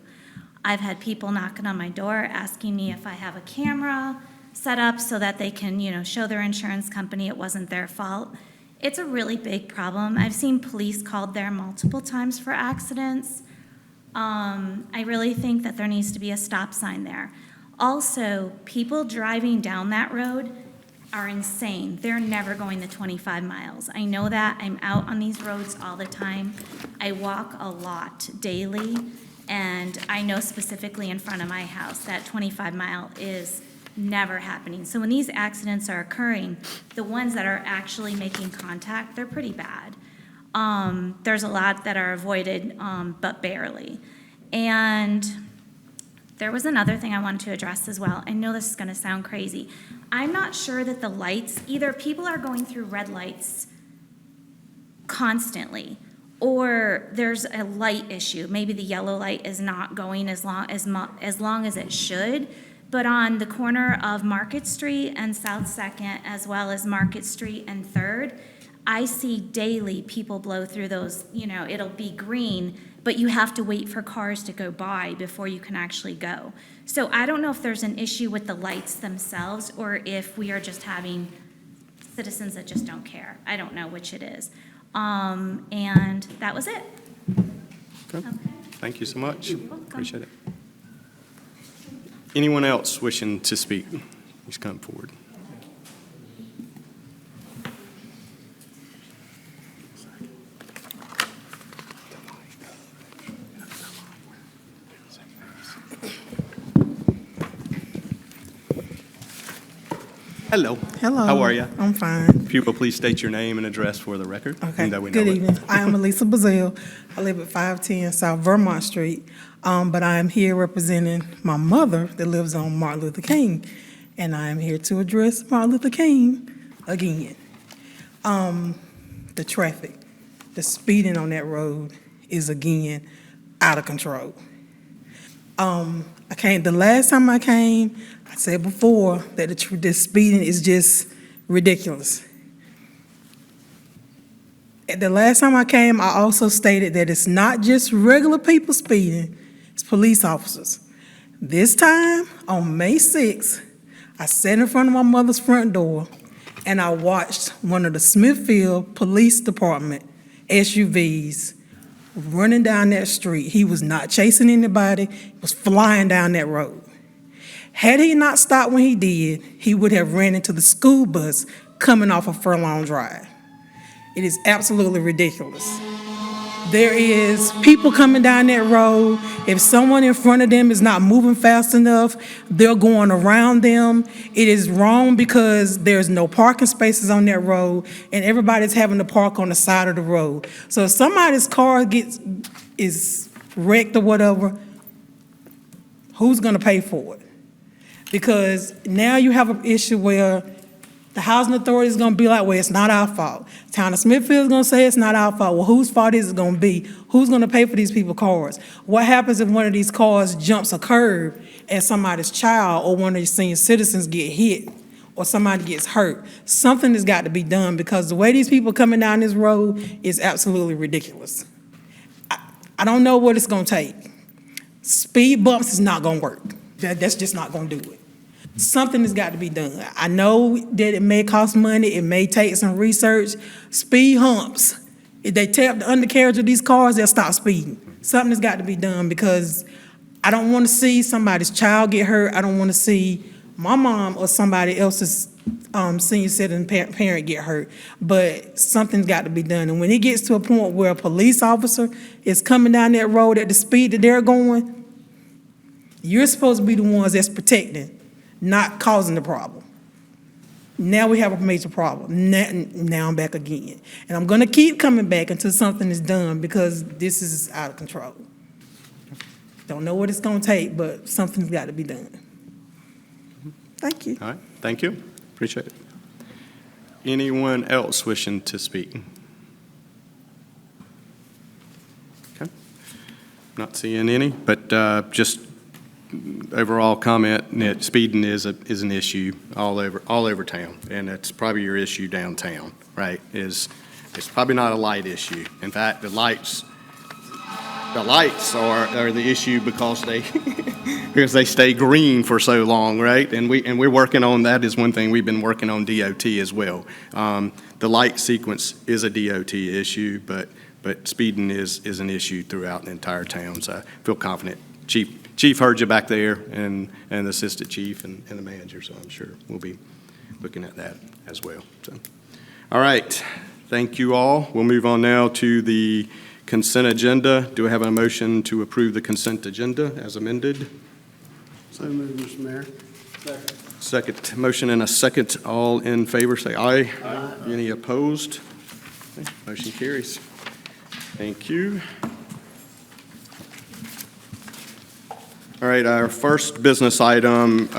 [SPEAKER 10] I've had people knocking on my door asking me if I have a camera set up so that they can, show their insurance company it wasn't their fault. It's a really big problem. I've seen police called there multiple times for accidents. I really think that there needs to be a stop sign there. Also, people driving down that road are insane. They're never going the 25 miles. I know that. I'm out on these roads all the time. I walk a lot daily, and I know specifically in front of my house that 25 mile is never happening. So when these accidents are occurring, the ones that are actually making contact, they're pretty bad. There's a lot that are avoided, but barely. And there was another thing I wanted to address as well. I know this is going to sound crazy. I'm not sure that the lights, either people are going through red lights constantly, or there's a light issue. Maybe the yellow light is not going as long as it should. But on the corner of Market Street and South 2nd, as well as Market Street and 3rd, I see daily people blow through those, it'll be green, but you have to wait for cars to go by before you can actually go. So I don't know if there's an issue with the lights themselves or if we are just having citizens that just don't care. I don't know which it is. And that was it.
[SPEAKER 1] Okay.
[SPEAKER 10] Okay.
[SPEAKER 1] Thank you so much.
[SPEAKER 10] welcome.
[SPEAKER 1] Appreciate it. Anyone else wishing to speak? Please come forward. Hello.
[SPEAKER 9] Hello.
[SPEAKER 1] How are you?
[SPEAKER 9] I'm fine.
[SPEAKER 1] If you will please state your name and address for the record.
[SPEAKER 9] Okay.
[SPEAKER 1] that we know
[SPEAKER 9] Good
[SPEAKER 1] it.
[SPEAKER 9] evening. I am Elisa Bazile. I live at 510 South Vermont Street, but I am here representing my mother that lives on Martin Luther King, and I am here to address Martin Luther King again. The traffic, the speeding on that road is again out of control. The last time I came, I said before that the speeding is just ridiculous. At the last time I came, I also stated that it's not just regular people speeding, it's police officers. This time, on May 6th, I sat in front of my mother's front door and I watched one of the Smithfield Police Department SUVs running down that street. He was not chasing anybody, he was flying down that road. Had he not stopped when he did, he would have ran into the school bus coming off of Furlong Drive. It is absolutely ridiculous. There is people coming down that road. If someone in front of them is not moving fast enough, they're going around them. It is wrong because there's no parking spaces on that road, and everybody's having to park on the side of the road. So if somebody's car is wrecked or whatever, who's gonna pay for it? Because now you have an issue where the housing authority is gonna be like, well, it's not our fault. Town of Smithfield is gonna say it's not our fault. Well, whose fault is it gonna be? Who's gonna pay for these people's cars? What happens if one of these cars jumps a curb and somebody's child or one of these senior citizens get hit or somebody gets hurt? Something has got to be done because the way these people coming down this road is absolutely ridiculous. I don't know what it's gonna take. Speed bumps is not gonna work. That's just not gonna do it. Something has got to be done. I know that it may cost money, it may take some research. Speed humps, if they tear up the undercarriage of these cars, they'll stop speeding. Something has got to be done because I don't want to see somebody's child get hurt. I don't want to see my mom or somebody else's senior citizen parent get hurt. But something's got to be done. And when it gets to a point where a police officer is coming down that road at the speed that they're going, you're supposed to be the ones that's protecting, not causing the problem. Now we have a major problem. Now I'm back again. And I'm gonna keep coming back until something is done because this is out of control. Don't know what it's gonna take, but something's got to be done. Thank you.
[SPEAKER 1] All right, thank you. Appreciate it. Anyone else wishing to speak? Okay. Not seeing any, but just overall comment that speeding is an issue all over town, and it's probably your issue downtown, right? It's probably not a light issue. In fact, the lights are the issue because they stay green for so long, right? And we're working on that. Is one thing we've been working on DOT as well. The light sequence is a DOT issue, but speeding is an issue throughout the entire town. So I feel confident. Chief heard you back there, and the assistant chief and the manager, so I'm sure we'll be looking at that as well. So, all right, thank you all. We'll move on now to the consent agenda. Do I have a motion to approve the consent agenda as amended?
[SPEAKER 8] So moved, Mr. Mayor.
[SPEAKER 1] Second, motion and a second. All in favor, say aye. Aye. Any opposed? Okay, motion carries. Thank you. All right, our first business item,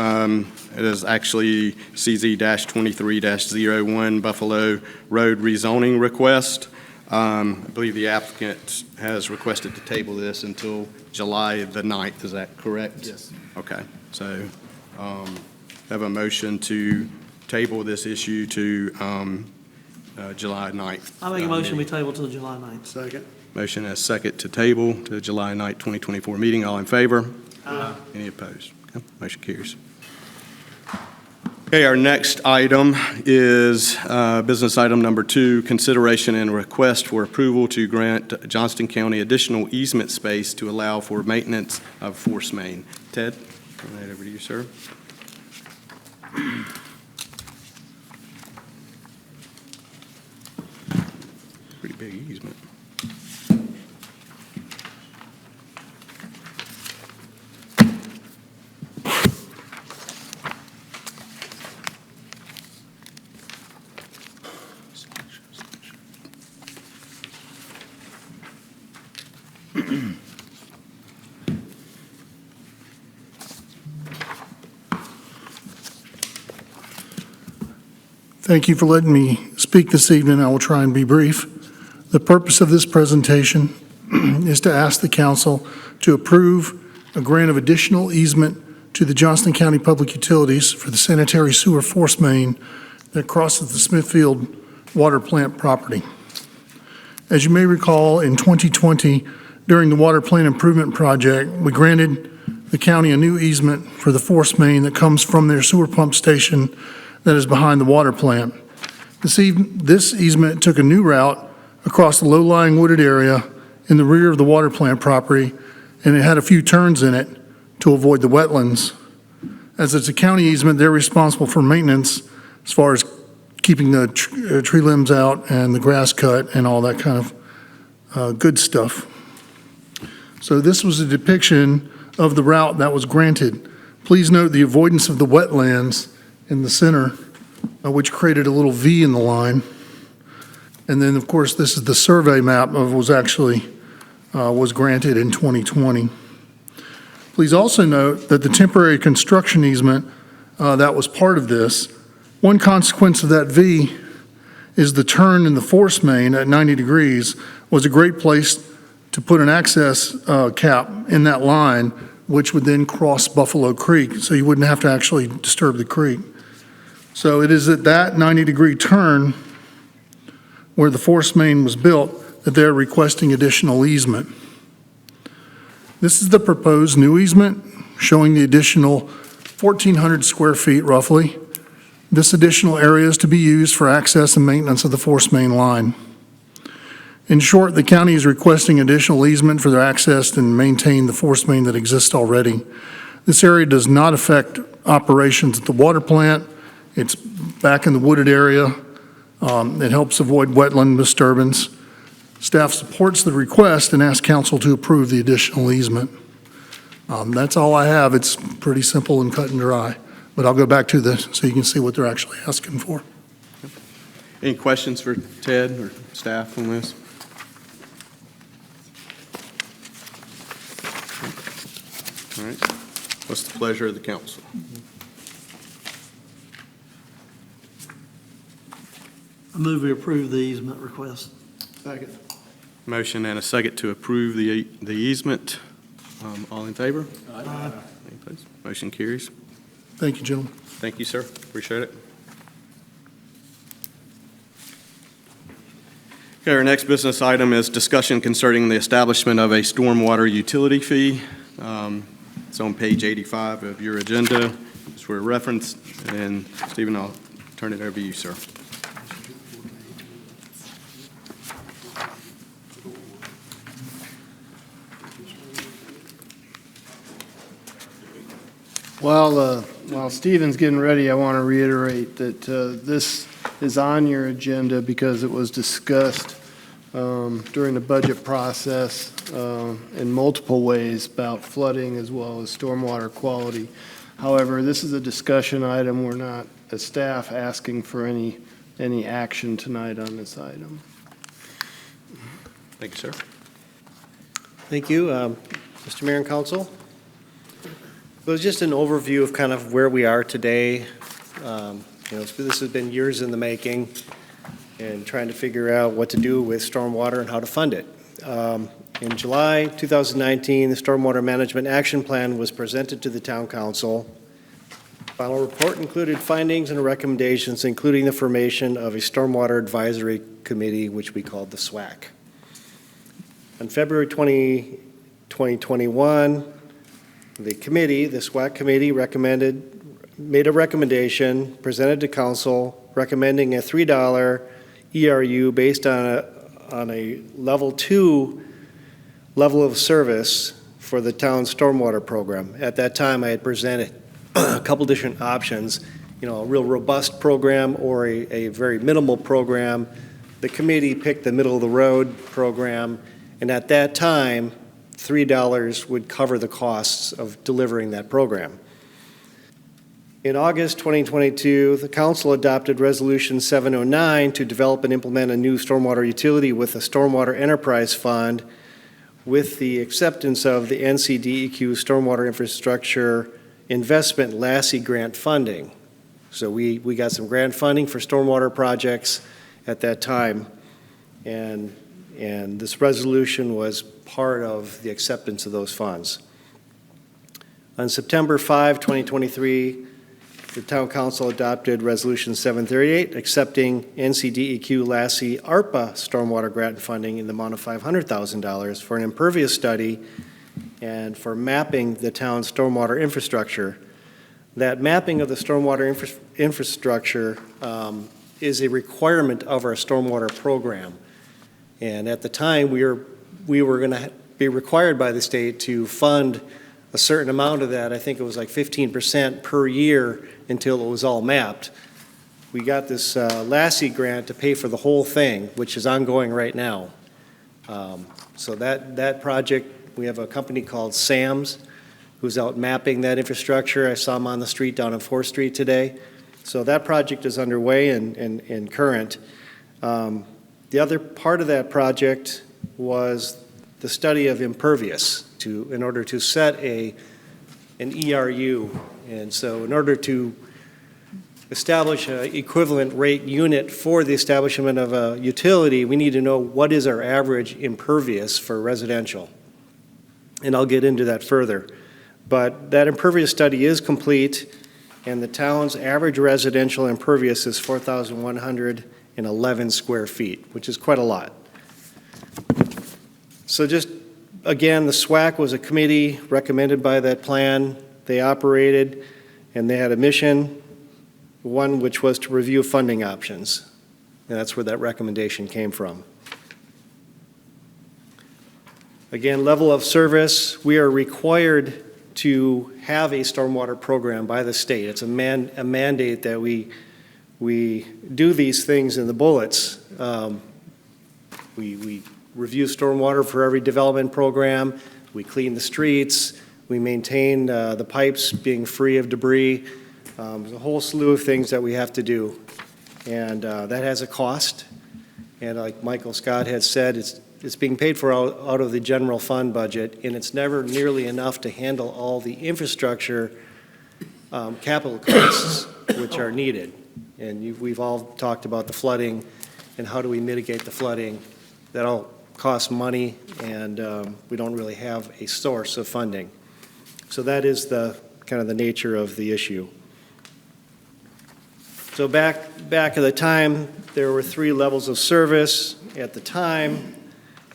[SPEAKER 1] it is actually CZ-23-01 Buffalo Road rezoning request. I believe the applicant has requested to table this until July the 9th. Is that correct?
[SPEAKER 6] Yes.
[SPEAKER 1] Okay, so have a motion to table this issue to July 9th.
[SPEAKER 2] I make a motion, we table till July 9th.
[SPEAKER 8] Second.
[SPEAKER 1] Motion as second to table to July 9th, 2024 meeting. All in favor? Any opposed? Okay, motion carries. Okay, our next item is business item number 2, consideration and request for approval to grant Johnston County additional easement space to allow for maintenance of force main. Ted, turn that over to you, sir. Pretty big easement.
[SPEAKER 3] Thank you for letting me speak this evening. I will try and be brief. The purpose of this presentation is to ask the council to approve a grant of additional easement to the Johnston County Public Utilities for the sanitary sewer force main that crosses the Smithfield Water Plant property. As you may recall, in 2020, during the water plant improvement project, we granted the county a new easement for the force main that comes from their sewer pump station that is behind the water plant. This easement took a new route across the low-lying wooded area in the rear of the water plant property, and it had a few turns in it to avoid the wetlands. As it's a county easement, they're responsible for maintenance as far as keeping the tree limbs out and the grass cut and all that kind of good stuff. So this was a depiction of the route that was granted. Please note the avoidance of the wetlands in the center, which created a little V in the line. And then, of course, this is the survey map of what was actually was granted in 2020. Please also note that the temporary construction easement that was part of this, one consequence of that V is the turn in the force main at 90 degrees was a great place to put an access cap in that line, which would then cross Buffalo Creek, so you wouldn't have to actually disturb the creek. So it is at that 90-degree turn where the force main was built that they're requesting additional easement. This is the proposed new easement showing the additional 1,400 square feet roughly. This additional area is to be used for access and maintenance of the force main line. In short, the county is requesting additional easement for their access and maintain the force main that exists already. This area does not affect operations at the water plant. It's back in the wooded area. It helps avoid wetland disturbance. Staff supports the request and asks council to approve the additional easement. That's all I have. It's pretty simple and cut and dry. But I'll go back to this so you can see what they're actually asking for.
[SPEAKER 1] Any questions for Ted or staff on this? All right. What's the pleasure of the council?
[SPEAKER 2] I move we approve the easement request.
[SPEAKER 8] Second.
[SPEAKER 1] Motion and a second to approve the easement. All in favor?
[SPEAKER 2] Aye.
[SPEAKER 1] Any opposed? Motion carries.
[SPEAKER 3] Thank you, gentlemen.
[SPEAKER 1] Thank you, sir. Appreciate it. Okay, our next business item is discussion concerning the establishment of a stormwater utility fee. It's on page 85 of your agenda. It's for reference. And Stephen, I'll turn it over to you, sir.
[SPEAKER 6] While Stephen's getting ready, I want to reiterate that this is on your agenda because it was discussed during the budget process in multiple ways about flooding as well as stormwater quality. However, this is a discussion item. We're not, as staff, asking for any action tonight on this item.
[SPEAKER 1] Thank you, sir.
[SPEAKER 11] Thank you, Mr. Mayor and Council. It was just an overview of kind of where we are today. This has been years in the making and trying to figure out what to do with stormwater and how to fund it. In July 2019, the Stormwater Management Action Plan was presented to the Town Council. Final report included findings and recommendations, including the formation of a Stormwater Advisory Committee, which we called the SWAC. On February 20, 2021, the SWAC committee made a recommendation, presented to council, recommending a $3 ERU based on a level 2 level of service for the town's stormwater program. At that time, I had presented a couple different options, a real robust program or a very minimal program. The committee picked the middle-of-the-road program, and at that time, $3 would cover the costs of delivering that program. In August 2022, the council adopted Resolution 709 to develop and implement a new stormwater utility with a stormwater enterprise fund with the acceptance of the NCDEQ Stormwater Infrastructure Investment Lassie grant funding. So we got some grant funding for stormwater projects at that time, and this resolution was part of the acceptance of those funds. On September 5, 2023, the Town Council adopted Resolution 738, accepting NCDEQ Lassie ARPA stormwater grant funding in the amount of $500,000 for an impervious study and for mapping the town's stormwater infrastructure. That mapping of the stormwater infrastructure is a requirement of our stormwater program. And at the time, we were going to be required by the state to fund a certain amount of that. I think it was like 15% per year until it was all mapped. We got this Lassie grant to pay for the whole thing, which is ongoing right now. So that project, we have a company called SAMS who's out mapping that infrastructure. I saw them on the street down on 4th Street today. So that project is underway and current. The other part of that project was the study of impervious in order to set an ERU. And so in order to establish an equivalent rate unit for the establishment of a utility, we need to know what is our average impervious for residential. And I'll get into that further. But that impervious study is complete, and the town's average residential impervious is 4,111 square feet, which is quite a lot. So just, again, the SWAC was a committee recommended by that plan. They operated, and they had a mission, one which was to review funding options. And that's where that recommendation came from. Again, level of service, we are required to have a stormwater program by the state. It's a mandate that we do these things in the bullets. We review stormwater for every development program. We clean the streets. We maintain the pipes being free of debris. There's a whole slew of things that we have to do, and that has a cost. And like Michael Scott has said, it's being paid for out of the general fund budget, and it's never nearly enough to handle all the infrastructure capital costs which are needed. And we've all talked about the flooding and how do we mitigate the flooding. That all costs money, and we don't really have a source of funding. So that is the kind of the nature of the issue. So back at the time, there were 3 levels of service. At the time,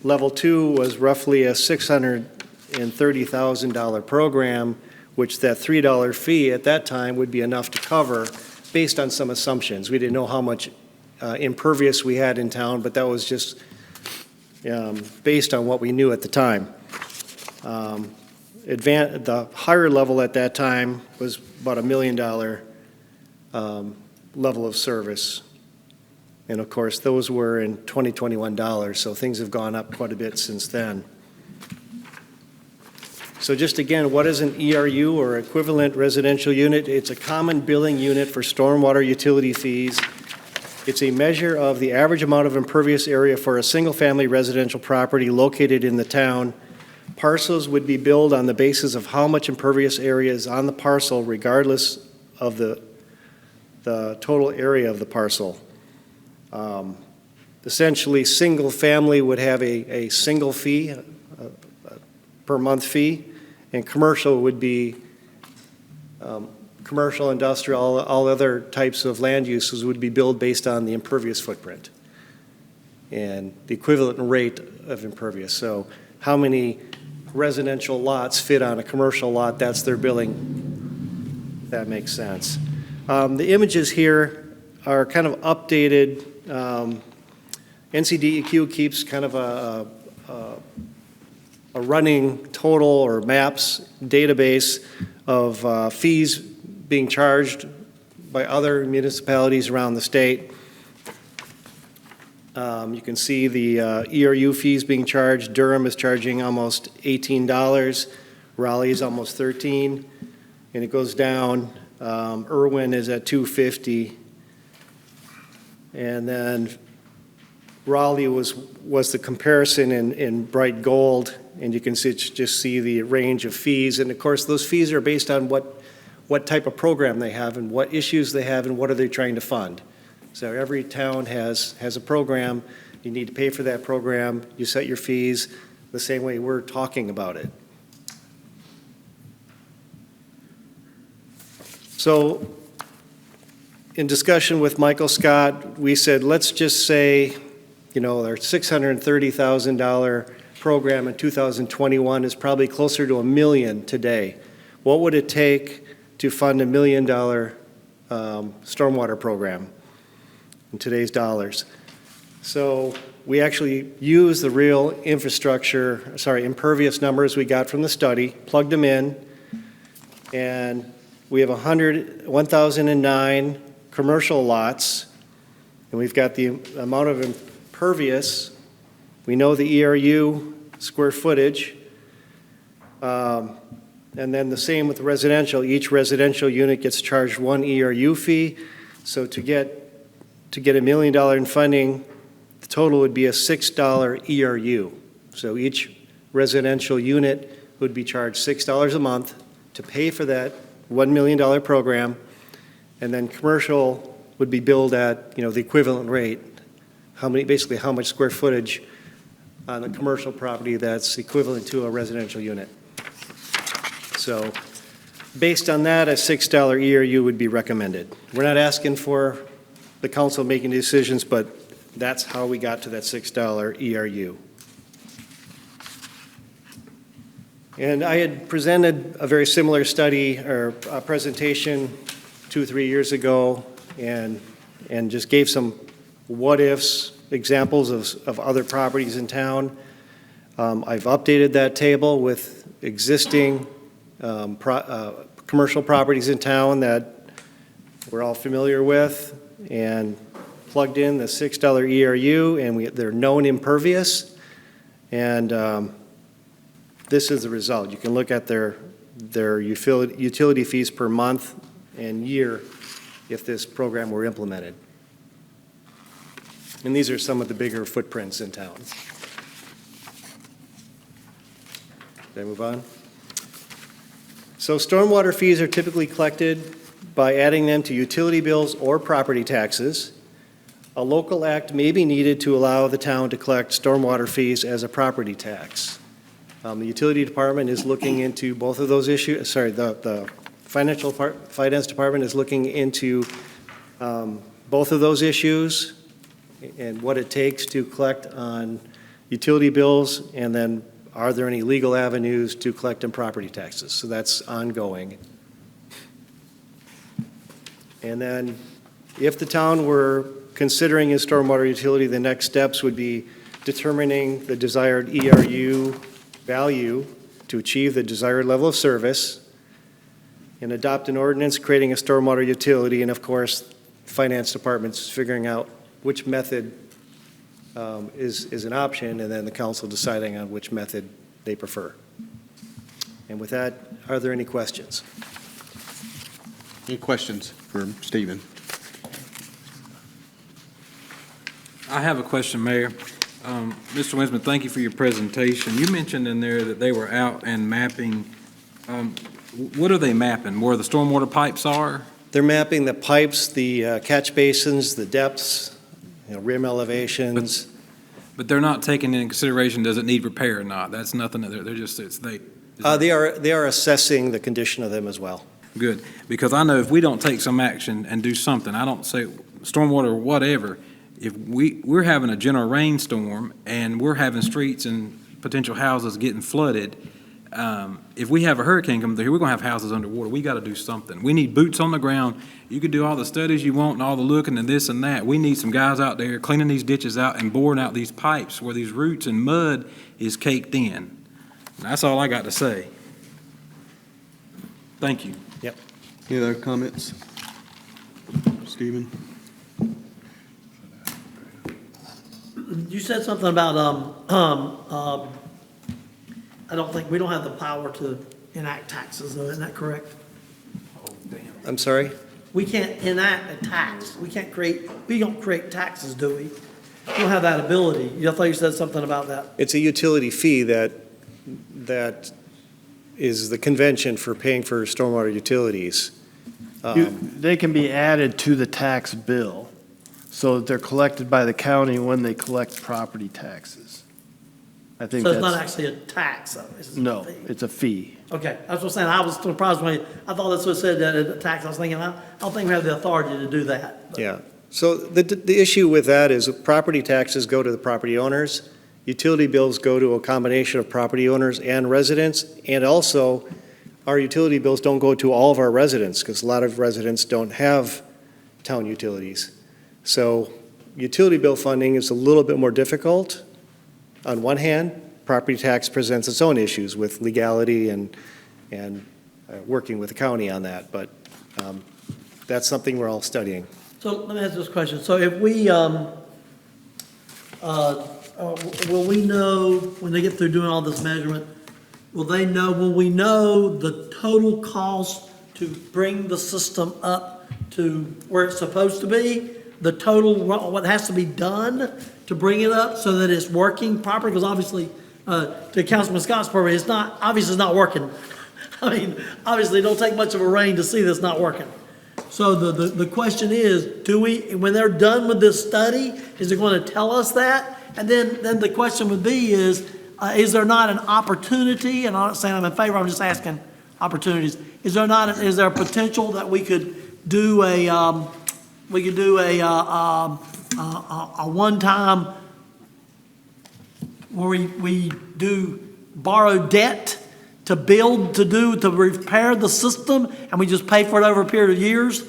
[SPEAKER 11] level 2 was roughly a $630,000 program, which that $3 fee at that time would be enough to cover based on some assumptions. We didn't know how much impervious we had in town, but that was just based on what we knew at the time. The higher level at that time was about $1 million level of service. And of course, those were in 2021 dollars, so things have gone up quite a bit since then. So just again, what is an ERU, or equivalent residential unit? It's a common billing unit for stormwater utility fees. It's a measure of the average amount of impervious area for a single-family residential property located in the town. Parcels would be billed on the basis of how much impervious area is on the parcel, regardless of the total area of the parcel. Essentially, single family would have a single fee, a per month fee, and commercial would be commercial, industrial, all other types of land uses would be billed based on the impervious footprint and the equivalent rate of impervious. So how many residential lots fit on a commercial lot, that's their billing. That makes sense. The images here are kind of updated. NCDEQ keeps kind of a running total or maps database of fees being charged by other municipalities around the state. You can see the ERU fees being charged. Durham is charging almost $18. Raleigh is almost $13, and it goes down. Irwin is at $2.50, and then Raleigh was the comparison in bright gold, and you can just see the range of fees. And of course, those fees are based on what type of program they have and what issues they have and what are they trying to fund. So every town has a program. You need to pay for that program. You set your fees the same way we're talking about it. So in discussion with Michael Scott, we said, let's just say, our $630,000 program in 2021 is probably closer to $1 million today. What would it take to fund $1 million stormwater program in today's dollars? So we actually use the real impervious numbers we got from the study, plugged them in, and we have 1,009 commercial lots, and we've got the amount of impervious. We know the ERU square footage, and then the same with residential. Each residential unit gets charged one ERU fee. So to get $1 million in funding, the total would be a $6 ERU. So each residential unit would be charged $6 a month to pay for that $1 million program, and then commercial would be billed at, the equivalent rate. Basically how much square footage on a commercial property that's equivalent to a residential unit. So based on that, a $6 ERU would be recommended. We're not asking for the council making decisions, but that's how we got to that $6 ERU. And I had presented a very similar study or a presentation 2 or 3 years ago and just gave some what-ifs, examples of other properties in town. I've updated that table with existing commercial properties in town that we're all familiar with and plugged in the $6 ERU, and they're known impervious. And this is the result. You can look at their utility fees per month and year if this program were implemented. And these are some of the bigger footprints in town. Can I move on? So stormwater fees are typically collected by adding them to utility bills or property taxes. A local act may be needed to allow the town to collect stormwater fees as a property tax. The utility department is looking into both of those issues. The finance department is looking into both of those issues and what it takes to collect on utility bills, and then are there any legal avenues to collect on property taxes? So that's ongoing. And then if the town were considering a stormwater utility, the next steps would be determining the desired ERU value to achieve the desired level of service, and adopt an ordinance creating a stormwater utility, and of course, finance department's figuring out which method is an option, and then the council deciding on which method they prefer. And with that, are there any questions?
[SPEAKER 1] Any questions for Stephen?
[SPEAKER 4] I have a question, Mayor. Mr. Winsman, thank you for your presentation. You mentioned in there that they were out and mapping. What are they mapping? Where the stormwater pipes are?
[SPEAKER 11] They're mapping the pipes, the catch basins, the depths, rim elevations.
[SPEAKER 4] But they're not taking into consideration, does it need repair or not? That's nothing, they're just,
[SPEAKER 11] They are assessing the condition of them as well.
[SPEAKER 4] Good, because I know if we don't take some action and do something, I don't say stormwater or whatever, if we're having a general rainstorm and we're having streets and potential houses getting flooded, if we have a hurricane come through, we're gonna have houses underwater. We gotta do something. We need boots on the ground. You could do all the studies you want and all the looking and this and that. We need some guys out there cleaning these ditches out and boring out these pipes where these roots and mud is caked in. And that's all I got to say. Thank you.
[SPEAKER 1] Any other comments? Stephen?
[SPEAKER 2] You said something about, I don't think, we don't have the power to enact taxes, though, isn't that correct?
[SPEAKER 11] I'm sorry?
[SPEAKER 2] We can't enact a tax. We don't create taxes, do we? We don't have that ability. I thought you said something about that.
[SPEAKER 11] It's a utility fee that is the convention for paying for stormwater utilities.
[SPEAKER 6] They can be added to the tax bill, so that they're collected by the county when they collect property taxes. I think
[SPEAKER 2] So it's not
[SPEAKER 6] that's,
[SPEAKER 2] actually a tax, though? It's just a
[SPEAKER 6] no,
[SPEAKER 2] fee.
[SPEAKER 6] it's a fee.
[SPEAKER 2] Okay, that's what I'm saying. I was surprised when, I thought that's what it said, that it's a tax. I was thinking, I don't think we have the authority to do that. But-
[SPEAKER 11] Yeah. So the issue with that is property taxes go to the property owners. Utility bills go to a combination of property owners and residents. And also, our utility bills don't go to all of our residents because a lot of residents don't have town utilities. So utility bill funding is a little bit more difficult. On one hand, property tax presents its own issues with legality and working with the county on that. But that's something we're all studying.
[SPEAKER 2] So let me ask this question. So if we, will we know, when they get through doing all this measurement, will we know the total cost to bring the system up to where it's supposed to be? The total, what has to be done to bring it up so that it's working properly? Because obviously, to Councilman Scott's purpose, obviously it's not working. I mean, obviously it don't take much of a rain to see that's not working. So the question is, when they're done with this study, is it going to tell us that? And then the question would be is there not an opportunity, and I'm not saying I'm in favor, I'm just asking opportunities, is there a potential that we could do a one-time where we do borrow debt to repair the system, and we just pay for it over a period of years,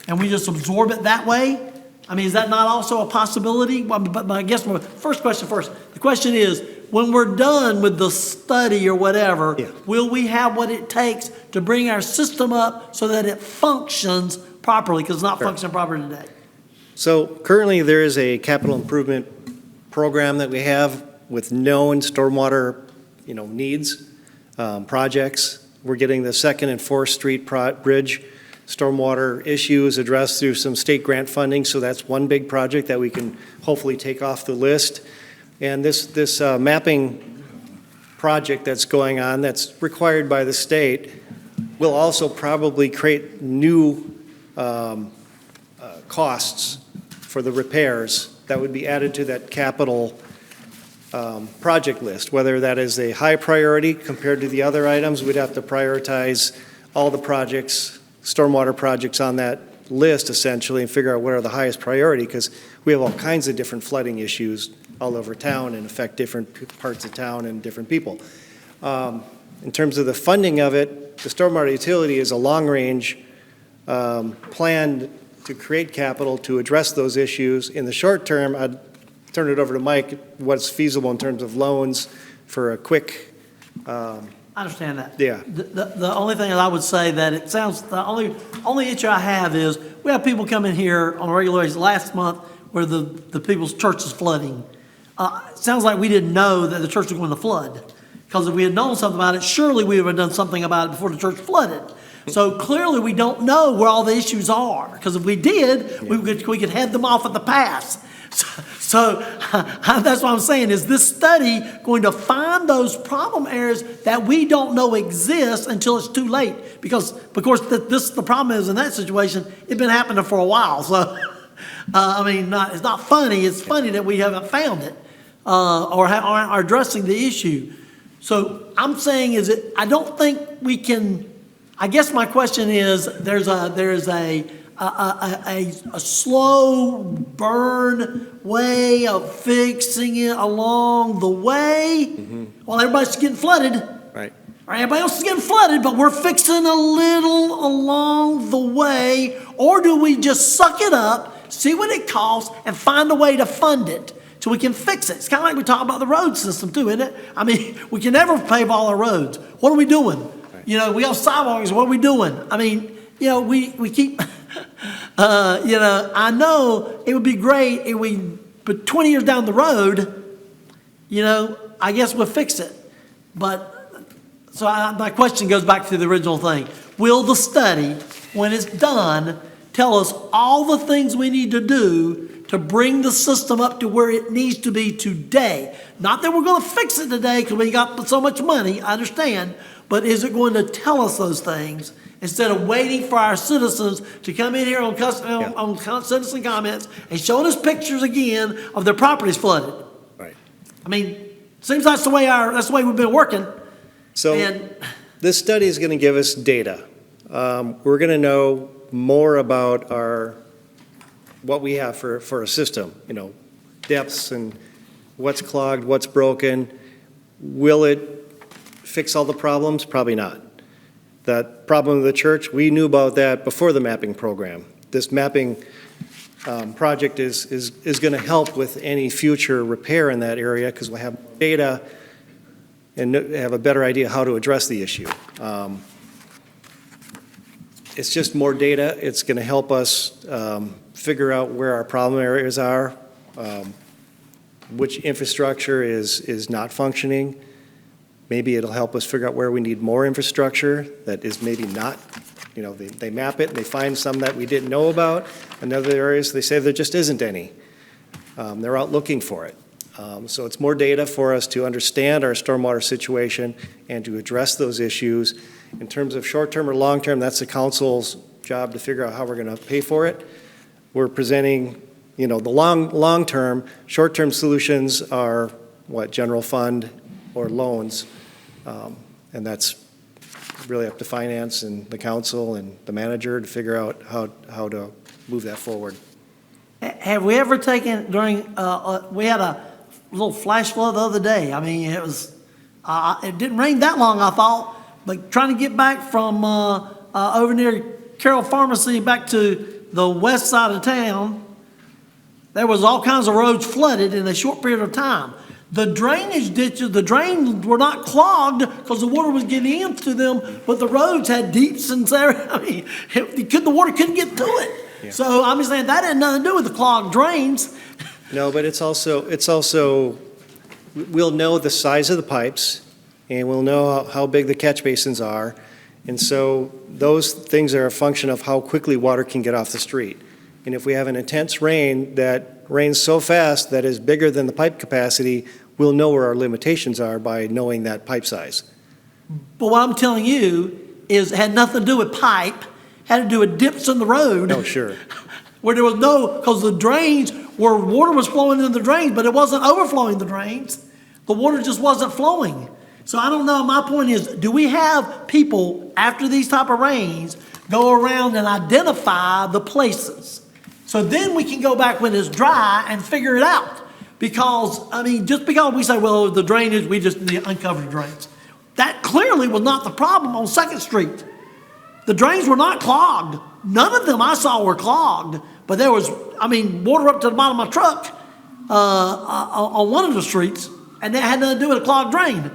[SPEAKER 2] and we just absorb it that way? I mean, is that not also a possibility? Well, but I guess my first question first. The question is, when we're done with the study or whatever, will we have what it takes to bring our system up so that it functions properly? Because it's not functioning properly today.
[SPEAKER 11] So currently, there is a capital improvement program that we have with known stormwater, needs, projects. We're getting the 2nd and 4th Street Bridge stormwater issues addressed through some state grant funding, so that's one big project that we can hopefully take off the list. And this mapping project that's going on, that's required by the state, will also probably create new costs for the repairs that would be added to that capital project list. Whether that is a high priority compared to the other items, we'd have to prioritize all the projects, stormwater projects on that list essentially, and figure out what are the highest priority, because we have all kinds of different flooding issues all over town and affect different parts of town and different people. In terms of the funding of it, the stormwater utility is a long-range plan to create capital to address those issues. In the short term, I'd turn it over to Mike, what's feasible in terms of loans for a quick.
[SPEAKER 2] I understand that.
[SPEAKER 11] Yeah.
[SPEAKER 2] The only thing that I would say that it sounds, the only issue I have is, we have people come in here on a regular basis. Last month where the people's church is flooding. It sounds like we didn't know that the church was going to flood. Because if we had known something about it, surely we would have done something about it before the church flooded. So clearly we don't know where all the issues are. Because if we did, we could head them off at the pass. So that's what I'm saying, is this study going to find those problem areas that we don't know exist until it's too late? Because, of course, the problem is in that situation, it's been happening for a while. So, it's not funny. It's funny that we haven't found it or are addressing the issue. So I'm saying I don't think we can I guess my question is, there's a slow burn way of fixing it along the way. While everybody's getting flooded.
[SPEAKER 11] Right.
[SPEAKER 2] Or everybody else is getting flooded, but we're fixing a little along the way, or do we just suck it up, see what it costs, and find a way to fund it so we can fix it? It's kind of like we talk about the road system too, isn't it? I mean, we can never pave all our roads. What are we doing? You know, we have sidewalks, what are we doing? I mean, you know, we keep, you know, I know it would be great if we, but 20 years down the road, you know, I guess we'll fix it. But so my question goes back to the original thing. Will the study, when it's done, tell us all the things we need to do to bring the system up to where it needs to be today? Not that we're going to fix it today because we got so much money, I understand, but is it going to tell us those things instead of waiting for our citizens to come in here on citizen comments and showing us pictures again of their properties flooded?
[SPEAKER 11] Right.
[SPEAKER 2] I mean, seems that's the way we've been working.
[SPEAKER 11] So
[SPEAKER 2] And
[SPEAKER 11] this study is going to give us data. We're going to know more about what we have for a system, you know, depths and what's clogged, what's broken. Will it fix all the problems? Probably not. That problem of the church, we knew about that before the mapping program. This mapping project is going to help with any future repair in that area because we'll have data and have a better idea how to address the issue. It's just more data. It's going to help us figure out where our problem areas are, which infrastructure is not functioning. Maybe it'll help us figure out where we need more infrastructure that is maybe not, you know, they map it and they find some that we didn't know about. In other areas, they say there just isn't any. They're out looking for it. So it's more data for us to understand our stormwater situation and to address those issues. In terms of short-term or long-term, that's the council's job to figure out how we're going to pay for it. We're presenting, you know, the long-term. Short-term solutions are what, general fund or loans. And that's really up to finance and the council and the manager to figure out how to move that forward.
[SPEAKER 2] have we ever taken during, we had a little flash flood the other day. I mean, it didn't rain that long, I thought, but trying to get back from over near Carroll Pharmacy back to the west side of town, there was all kinds of roads flooded in a short period of time. The drainage ditches, the drains were not clogged because the water was getting into them, but the roads had deeps and there. I mean, the water couldn't get to it.
[SPEAKER 11] Yeah.
[SPEAKER 2] So I'm just saying that had nothing to do with the clogged drains.
[SPEAKER 11] No, but it's also, we'll know the size of the pipes, and we'll know how big the catch basins are. And so those things are a function of how quickly water can get off the street. And if we have an intense rain that rains so fast that is bigger than the pipe capacity, we'll know where our limitations are by knowing that pipe size.
[SPEAKER 2] But what I'm telling you is it had nothing to do with pipe, had to do with dips in the road.
[SPEAKER 11] Oh, sure.
[SPEAKER 2] Where there was because the drains, where water was flowing into the drains, but it wasn't overflowing the drains. The water just wasn't flowing. So I don't know, my point is, do we have people, after these type of rains, go around and identify the places? So then we can go back when it's dry and figure it out. Because, I mean, just because we say, well, the drainage, we just need to uncover the drains. That clearly was not the problem on 2nd Street. The drains were not clogged. None of them I saw were clogged. But there was, I mean, water up to the bottom of my truck on one of the streets, and that had nothing to do with a clogged drain.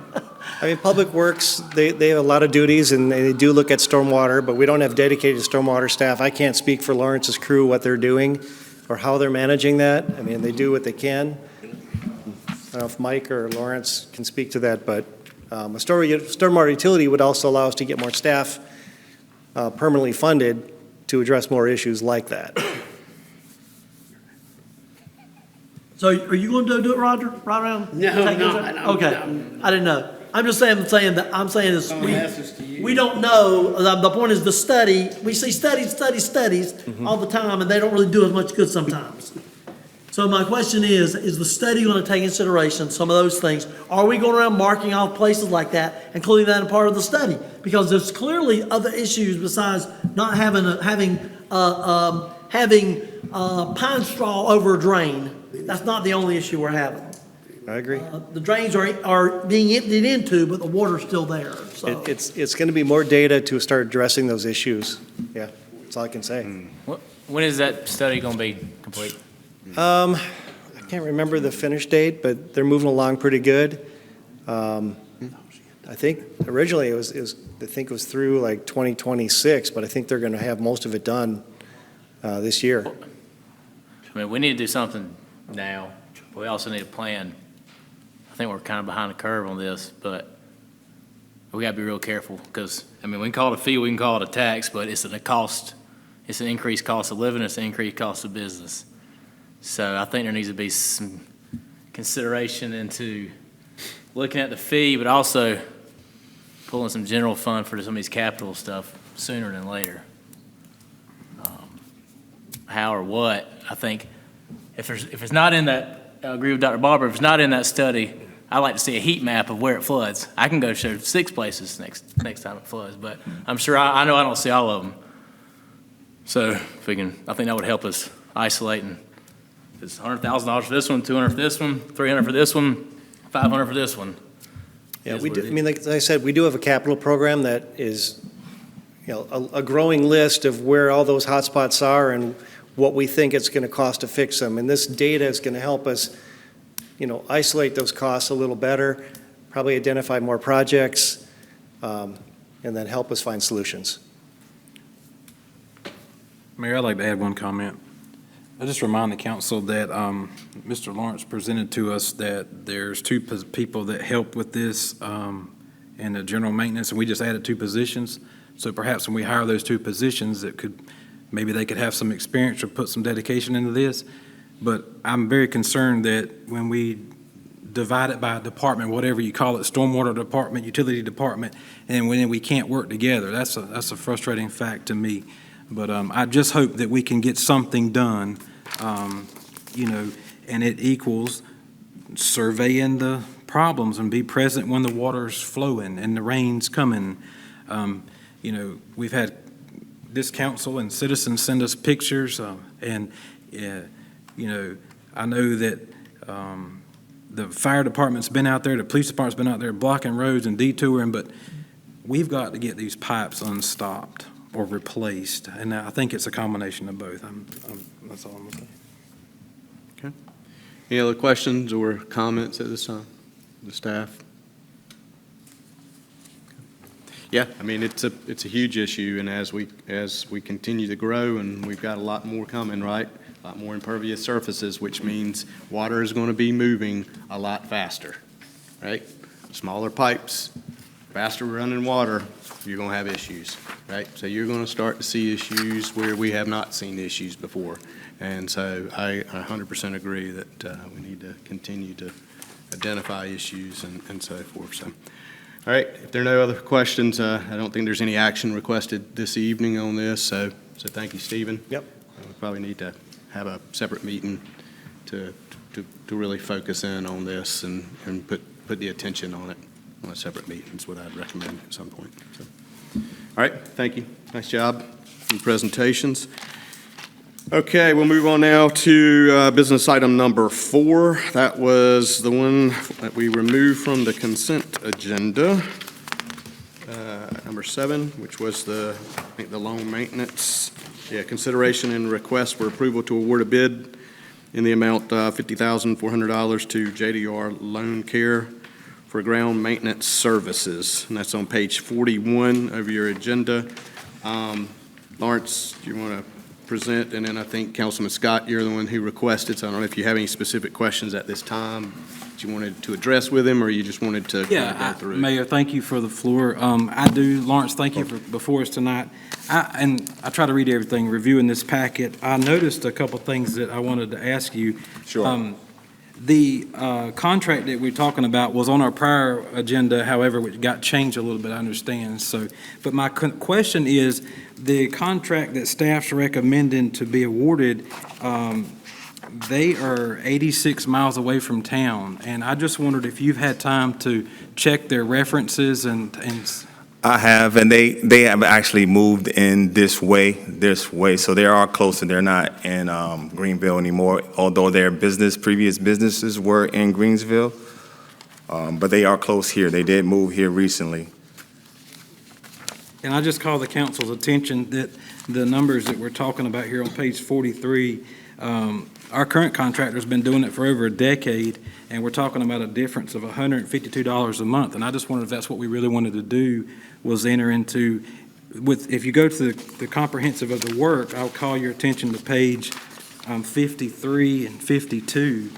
[SPEAKER 11] I mean, Public Works, they have a lot of duties, and they do look at stormwater, but we don't have dedicated stormwater staff. I can't speak for Lawrence's crew, what they're doing, or how they're managing that. I mean, they do what they can. I don't know if Mike or Lawrence can speak to that, but a stormwater utility would also allow us to get more staff permanently funded to address more issues like that.
[SPEAKER 2] So are you going to do it, Roger? Right around?
[SPEAKER 8] No,
[SPEAKER 2] take
[SPEAKER 8] no,
[SPEAKER 2] those-
[SPEAKER 8] I'm-
[SPEAKER 2] Okay,
[SPEAKER 8] I'm-
[SPEAKER 2] I didn't know. I'm just saying is
[SPEAKER 8] Don't ask us to use.
[SPEAKER 2] we don't know. The point is the study. We see studies all the time, and they don't really do as much good sometimes. So my question is the study going to take into some of those things? Are we going around marking off places like that, including that a part of the study? Because there's clearly other issues besides not having pine straw over a drain. That's not the only issue we're having.
[SPEAKER 11] I agree.
[SPEAKER 2] The drains are being emptied into, but the water's still there, so.
[SPEAKER 11] It's going to be more data to start addressing those issues. Yeah, that's all I can say.
[SPEAKER 12] When is that study going to be complete?
[SPEAKER 11] I can't remember the finish date, but they're moving along pretty good. I think originally it was through like 2026, but I think they're going to have most of it done this year.
[SPEAKER 12] I mean, we need to do something now. We also need a plan. I think we're kind of behind the curve on this, but we got to be real careful because, I mean, we can call it a fee, we can call it a tax, but it's a cost. It's an increased cost of living, it's an increased cost of business. So I think there needs to be some consideration into looking at the fee, but also pulling some general fund for some of these capital stuff sooner than later. How or what, I think, if it's not in that, I agree with Dr. Barber, if it's not in that study, I'd like to see a heat map of where it floods. I can go show 6 places next time it floods, but I'm sure, I know I don't see all of them. So if we can, I think that would help us isolate, and it's $100,000 for this one, $200 for this one, $300 for this one, $500 for this one.
[SPEAKER 11] Yeah, we do. I mean, like I said, we do have a capital program that is, a growing list of where all those hotspots are and what we think it's going to cost to fix them. And this data is going to help us, isolate those costs a little better, probably identify more projects, and then help us find solutions.
[SPEAKER 4] Mayor, I'd like to add one comment. I just remind the council that Mr. Lawrence presented to us that there's 2 people that help with this in the general maintenance, and we just added 2 positions. So perhaps when we hire those 2 positions, maybe they could have some experience or put some dedication into this. But I'm very concerned that when we divide it by department, whatever you call it, stormwater department, utility department, and when we can't work together, that's a frustrating fact to me. But I just hope that we can get something done, and it equals surveying the problems and be present when the water's flowing and the rain's coming. We've had this council and citizens send us pictures, and I know that the fire department's been out there, the police department's been out there blocking roads and detouring, but we've got to get these pipes unstopped or replaced, and I think it's a combination of both. That's all I'm going to say.
[SPEAKER 1] Okay. Any other questions or comments at this time, the staff? Yeah, I mean, it's a huge issue, and as we continue to grow, and we've got a lot more coming, right? A lot more impervious surfaces, which means water is going to be moving a lot faster, right? Smaller pipes, faster running water, you're going to have issues, right? So you're going to start to see issues where we have not seen issues before. And so I 100% agree that we need to continue to identify issues and so forth. So, all right, if there are no other questions, I don't think there's any action requested this evening on this. So thank you, Stephen.
[SPEAKER 11] Yep.
[SPEAKER 1] We probably need to have a separate meeting to really focus in on this and put the attention on it. On a separate meeting is what I'd recommend at some point. So, all right, thank you. Nice job in presentations. Okay, we'll move on now to business item number 4. That was the one that we removed from the consent agenda. Number 7, which was the loan maintenance. Yeah, consideration and request for approval to award a bid in the amount $50,400 to JDR Loan Care for ground maintenance services, and that's on page 41 of your agenda. Lawrence, do you want to present? And then I think Councilman Scott, you're the one who requested, so I don't know if you have any specific questions at this time that you wanted to address with him, or you just wanted to go through.
[SPEAKER 4] Mayor, thank you for the floor. I do, Lawrence, thank you for before us tonight. And I try to read everything, reviewing this packet. I noticed a couple things that I wanted to ask you.
[SPEAKER 1] Sure.
[SPEAKER 4] The contract that we're talking about was on our prior agenda, however, which got changed a little bit, I understand. So, but my question is, the contract that staff's recommending to be awarded, They are 86 miles away from town, and I just wondered if you've had time to check their references and
[SPEAKER 13] I have, and they have actually moved in this way, so they are closer. They're not in Greenville anymore, although their previous businesses were in Greensville, but they are close here. They did move here recently.
[SPEAKER 4] And I just call the council's attention that the numbers that we're talking about here on page 43, our current contractor's been doing it for over a decade, and we're talking about a difference of $152 a month. And I just wondered if that's what we really wanted to do, was enter into, if you go to the comprehensive of the work, I'll call your attention to page 53 and 52.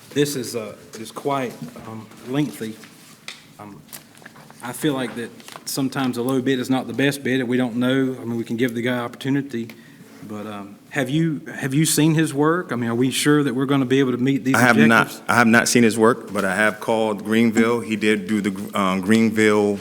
[SPEAKER 4] This is quite lengthy. I feel like that sometimes a low bid is not the best bid, and we don't know. I mean, we can give the guy opportunity, but have you seen his work? I mean, are we sure that we're going to be able to meet these objectives?
[SPEAKER 13] I have not seen his work, but I have called Greenville. He did do the Greenville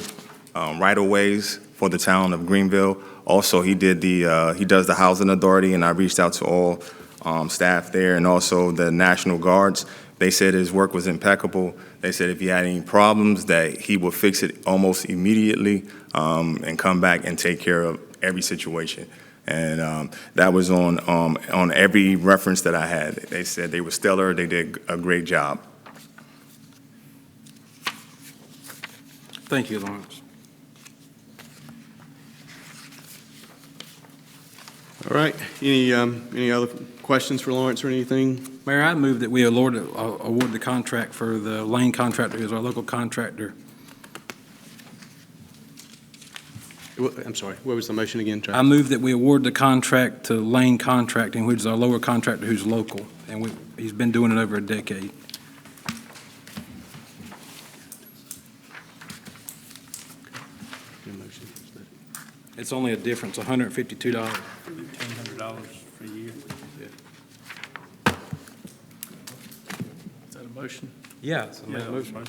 [SPEAKER 13] right-of-ways for the town of Greenville. Also, he does the housing authority, and I reached out to all staff there and also the National Guards. They said his work was impeccable. They said if he had any problems that he would fix it almost immediately and come back and take care of every situation. And that was on every reference that I had. They said they were stellar. They did a great job.
[SPEAKER 4] Thank you, Lawrence.
[SPEAKER 1] All right, any other questions for Lawrence or anything?
[SPEAKER 4] Mayor, I move that we award the contract for the Lane contractor, who's our local contractor.
[SPEAKER 1] I'm sorry, what was the motion again, Travis?
[SPEAKER 4] I move that we award the contract to Lane Contracting, which is our lower contractor who's local, and he's been doing it over a decade. It's only a difference, $152.
[SPEAKER 5] $1,500 for a year. Is that a motion?
[SPEAKER 4] Yeah, it's a
[SPEAKER 5] Yeah,
[SPEAKER 4] motion.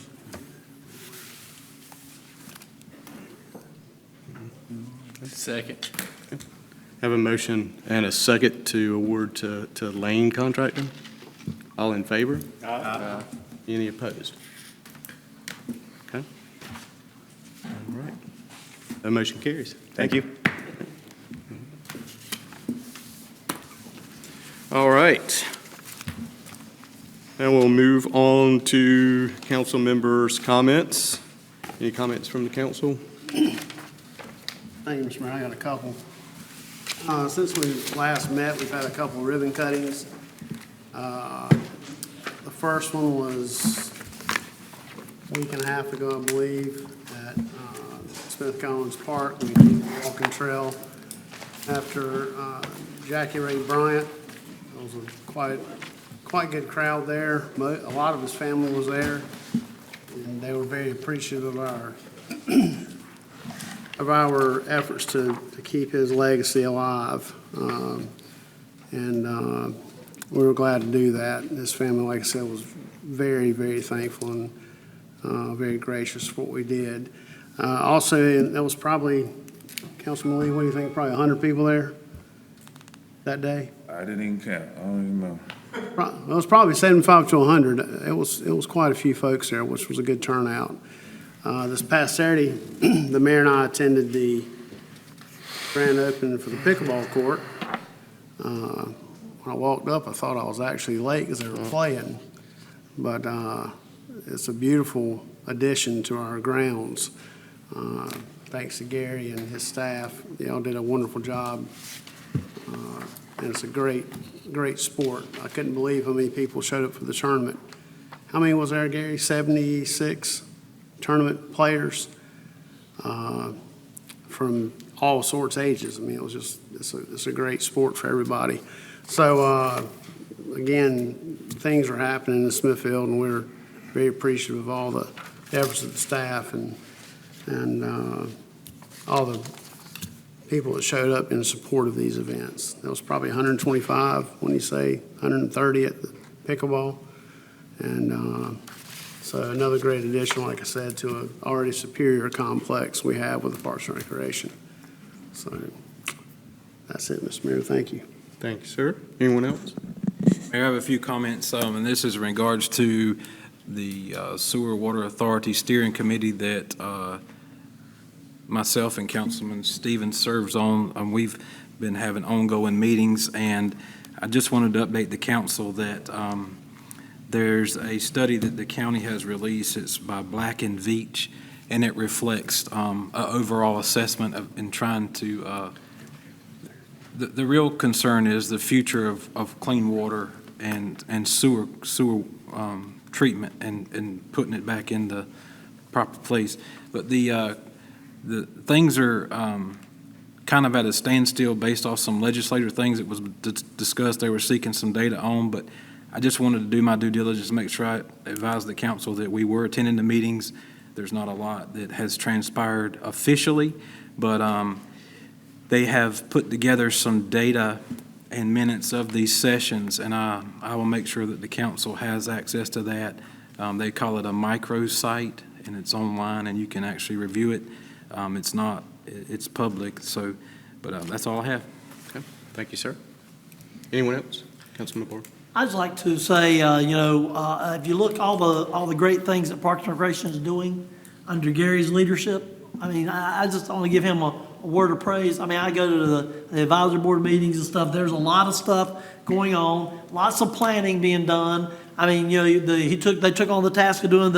[SPEAKER 12] Second.
[SPEAKER 1] Have a motion and a second to award to Lane Contracting. All in favor? Aye. Any opposed? Okay. All right. That motion carries.
[SPEAKER 13] Thank you.
[SPEAKER 1] All right. Now we'll move on to council members' comments. Any comments from the council?
[SPEAKER 8] Thank you, Mr. Mayor. I got a couple. Since we last met, we've had a couple ribbon cuttings. The first one was a week and a half ago, I believe, at Smith Collins Park. We did the walking trail after Jackie Ray Bryant. It was a quite good crowd there. A lot of his family was there, and they were very appreciative of our efforts to keep his legacy alive. And we were glad to do that. His family, like I said, was very, very thankful and very gracious for what we did. Also, there was probably, Councilman Lee, what do you think, probably 100 people there that day?
[SPEAKER 14] I didn't even count. I don't even know.
[SPEAKER 8] It was probably 75 to 100. It was quite a few folks there, which was a good turnout. This past Saturday, the mayor and I attended the grand opening for the pickleball court. When I walked up, I thought I was actually late because they were playing. But it's a beautiful addition to our grounds. Thanks to Gary and his staff. They all did a wonderful job. And it's a great sport. I couldn't believe how many people showed up for the tournament. How many was there, Gary? 76 tournament players from all sorts of ages. I mean, it was just, it's a great sport for everybody. So, again, things are happening in Smithfield, and we're very appreciative of all the efforts of the staff and all the people that showed up in support of these events. There was probably 125, when you say 130 at the pickleball. And so another great addition, like I said, to an already superior complex we have with the Parks and Recreation. So that's it, Mr. Mayor. Thank you.
[SPEAKER 1] Thank you, sir. Anyone else?
[SPEAKER 4] Mayor, I have a few comments, and this is in regards to the Sewer Water Authority Steering Committee that myself and Councilman Stevens serves on. We've been having ongoing meetings, and I just wanted to update the council that there's a study that the county has released. It's by Black and Veatch, and it reflects an overall assessment in trying to the real concern is the future of clean water and sewer treatment and putting it back in the proper place. But the things are kind of at a standstill based off some legislative things that was discussed. They were seeking some data on, but I just wanted to do my due diligence, make sure I advised the council that we were attending the meetings. There's not a lot that has transpired officially, but they have put together some data and minutes of these sessions, and I will make sure that the council has access to that. They call it a microsite, and it's online, and you can actually review it. It's public, so, but that's all I have.
[SPEAKER 1] Okay, thank you, sir. Anyone else? Councilman Moore?
[SPEAKER 2] I'd just like to say, if you look all the great things that Parks and Recreation is doing under Gary's leadership, I mean, I just want to give him a word of praise. I mean, I go to the advisory board meetings and stuff. There's a lot of stuff going on, lots of planning being done. I mean, they took on the task of doing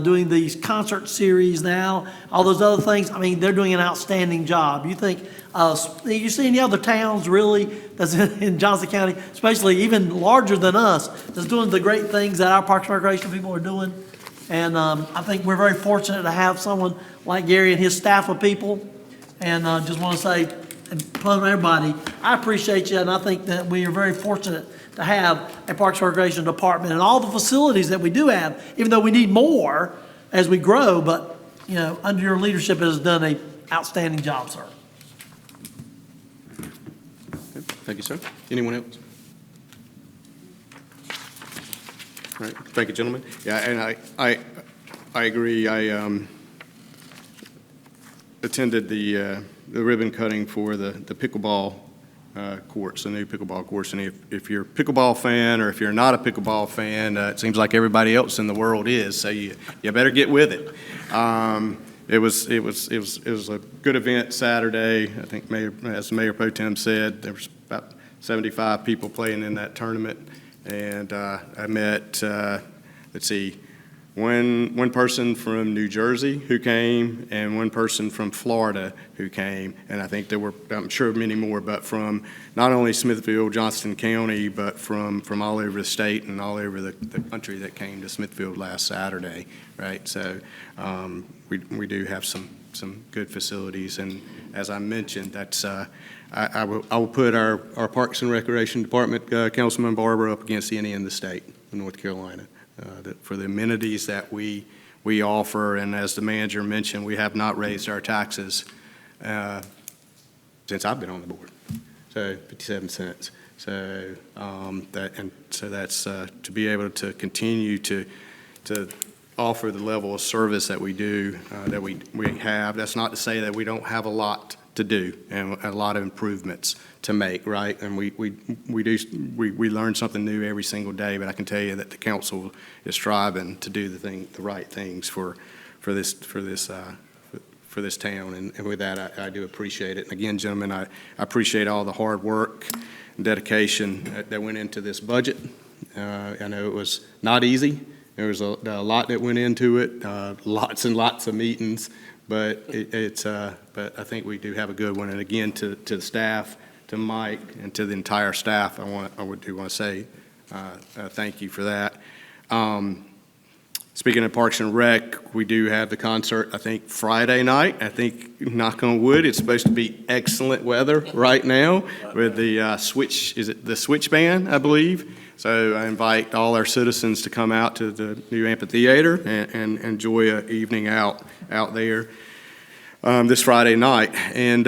[SPEAKER 2] doing these concert series now, all those other things. I mean, they're doing an outstanding job. You think, you see any other towns really that's in Johnson County, especially even larger than us, that's doing the great things that our Parks and Recreation people are doing? And I think we're very fortunate to have someone like Gary and his staff of people. And just want to say, and plug everybody, I appreciate you, and I think that we are very fortunate to have a Parks and Recreation department and all the facilities that we do have, even though we need more as we grow, but, under your leadership has done an outstanding job, sir.
[SPEAKER 1] Okay, thank you, sir. Anyone else? All right, thank you, gentlemen. Yeah, and I agree. I attended the ribbon cutting for the pickleball courts, the new pickleball courts. And if you're a pickleball fan or if you're not a pickleball fan, it seems like everybody else in the world is. So you better get with it. It was a good event Saturday. I think as Mayor Pro Tem said, there was about 75 people playing in that tournament. And I met, one person from New Jersey who came and one person from Florida who came. And I think there were, I'm sure, many more, but from not only Smithfield, Johnston County, but from all over the state and all over the country that came to Smithfield last Saturday, right? So we do have some good facilities. And as I mentioned, that's I will put our Parks and Recreation Department, Councilman Barber, up against any in the state of North Carolina. For the amenities that we offer, and as the manager mentioned, we have not raised our taxes since I've been on the board, so 57 cents. So that's to be able to continue to offer the level of service that we do, that we have. That's not to say that we don't have a lot to do and a lot of improvements to make, right? And we learn something new every single day, but I can tell you that the council is striving to do the right things for this town, and with that, I do appreciate it. And again, gentlemen, I appreciate all the hard work and dedication that went into this budget. I know it was not easy. There was a lot that went into it, lots and lots of meetings, but but I think we do have a good one. And again, to the staff, to Mike, and to the entire staff, I do want to say thank you for that. Speaking of Parks and Rec, we do have the concert, I think, Friday night. I think, knock on wood, it's supposed to be excellent weather right now with the Switch Band, I believe. So I invite all our citizens to come out to the new amphitheater and enjoy an evening out there this Friday night. And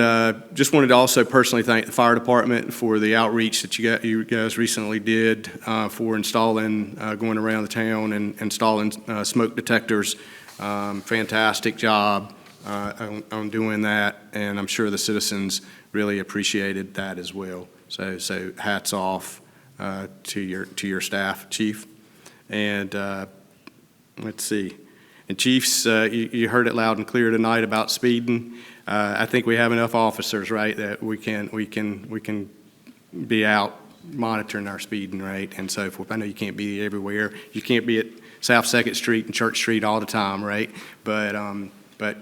[SPEAKER 1] just wanted to also personally thank the fire department for the outreach that you guys recently did for installing, going around the town and installing smoke detectors. Fantastic job on doing that, and I'm sure the citizens really appreciated that as well. So hats off to your staff, Chief. And let's see. And Chiefs, you heard it loud and clear tonight about speeding. I think we have enough officers, right, that we can be out monitoring our speeding rate and so forth. I know you can't be everywhere. You can't be at South Second Street and Church Street all the time, right? But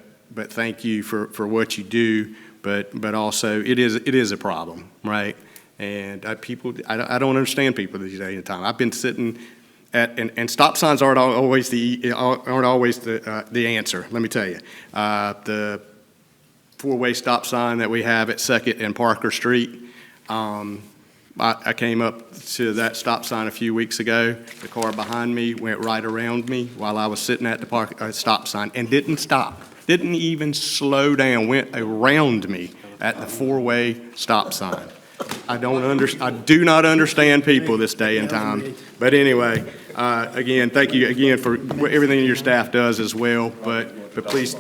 [SPEAKER 1] thank you for what you do. But also it is a problem, right? And I don't understand people these days in time. I've been sitting and stop signs aren't always the answer. Let me tell you, the four-way stop sign that we have at Second and Parker Street. I came up to that stop sign a few weeks ago. The car behind me went right around me while I was sitting at the stop sign and didn't stop. Didn't even slow down. Went around me at the four-way stop sign. I do not understand people this day and time. But anyway, again, thank you again for everything your staff does as well. But please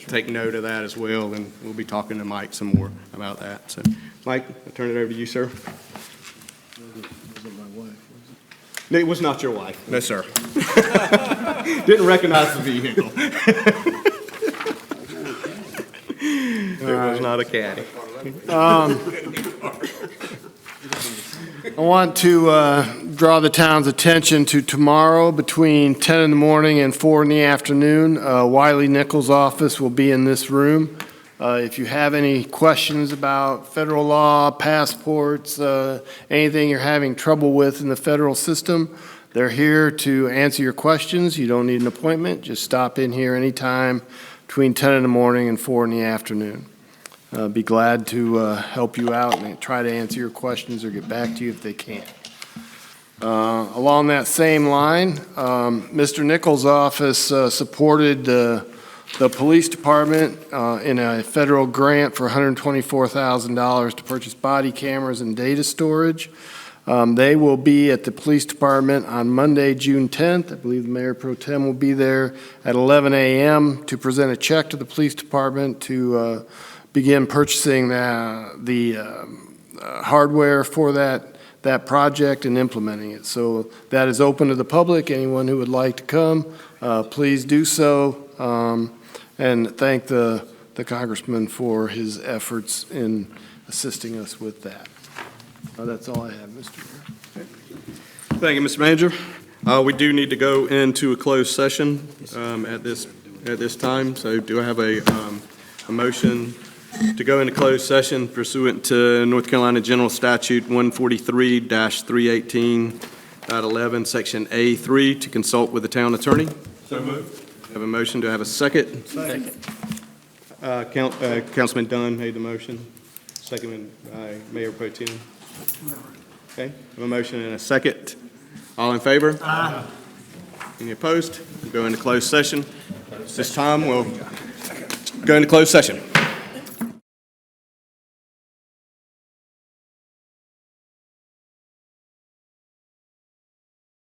[SPEAKER 1] take note of that as well, and we'll be talking to Mike some more about that. So, Mike, I'll turn it over to you, sir. It was not your wife. No, sir. Didn't recognize the vehicle. It was not a caddy.
[SPEAKER 6] I want to draw the town's attention to tomorrow between 10 in the morning and 4 in the afternoon. Wiley Nichols' office will be in this room. If you have any questions about federal law, passports, anything you're having trouble with in the federal system, they're here to answer your questions. You don't need an appointment. Just stop in here anytime between 10 in the morning and 4 in the afternoon. Be glad to help you out and try to answer your questions or get back to you if they can. Along that same line, Mr. Nichols' office supported the police department in a federal grant for $124,000 to purchase body cameras and data storage. They will be at the police department on Monday, June 10th. I believe the Mayor Pro Tem will be there at 11 a.m. to present a check to the police department to begin purchasing the hardware for that project and implementing it. So that is open to the public. Anyone who would like to come, please do so. And thank the Congressman for his efforts in assisting us with that. That's all I have, Mr. Mayor.
[SPEAKER 1] Thank you, Mr. Manager. We do need to go into a closed session at this time. So do I have a motion to go into closed session pursuant to North Carolina General Statute 143-318.11, Section A3, to consult with the town attorney?
[SPEAKER 5] So moved.
[SPEAKER 1] Have a motion. Do I have a second?
[SPEAKER 3] Second.
[SPEAKER 1] Councilman Dunn made the motion. Seconded by Mayor Pro Tem. Okay, have a motion and a second. All in favor? Aye. Any opposed? We'll go into closed session. This time we'll go into closed session.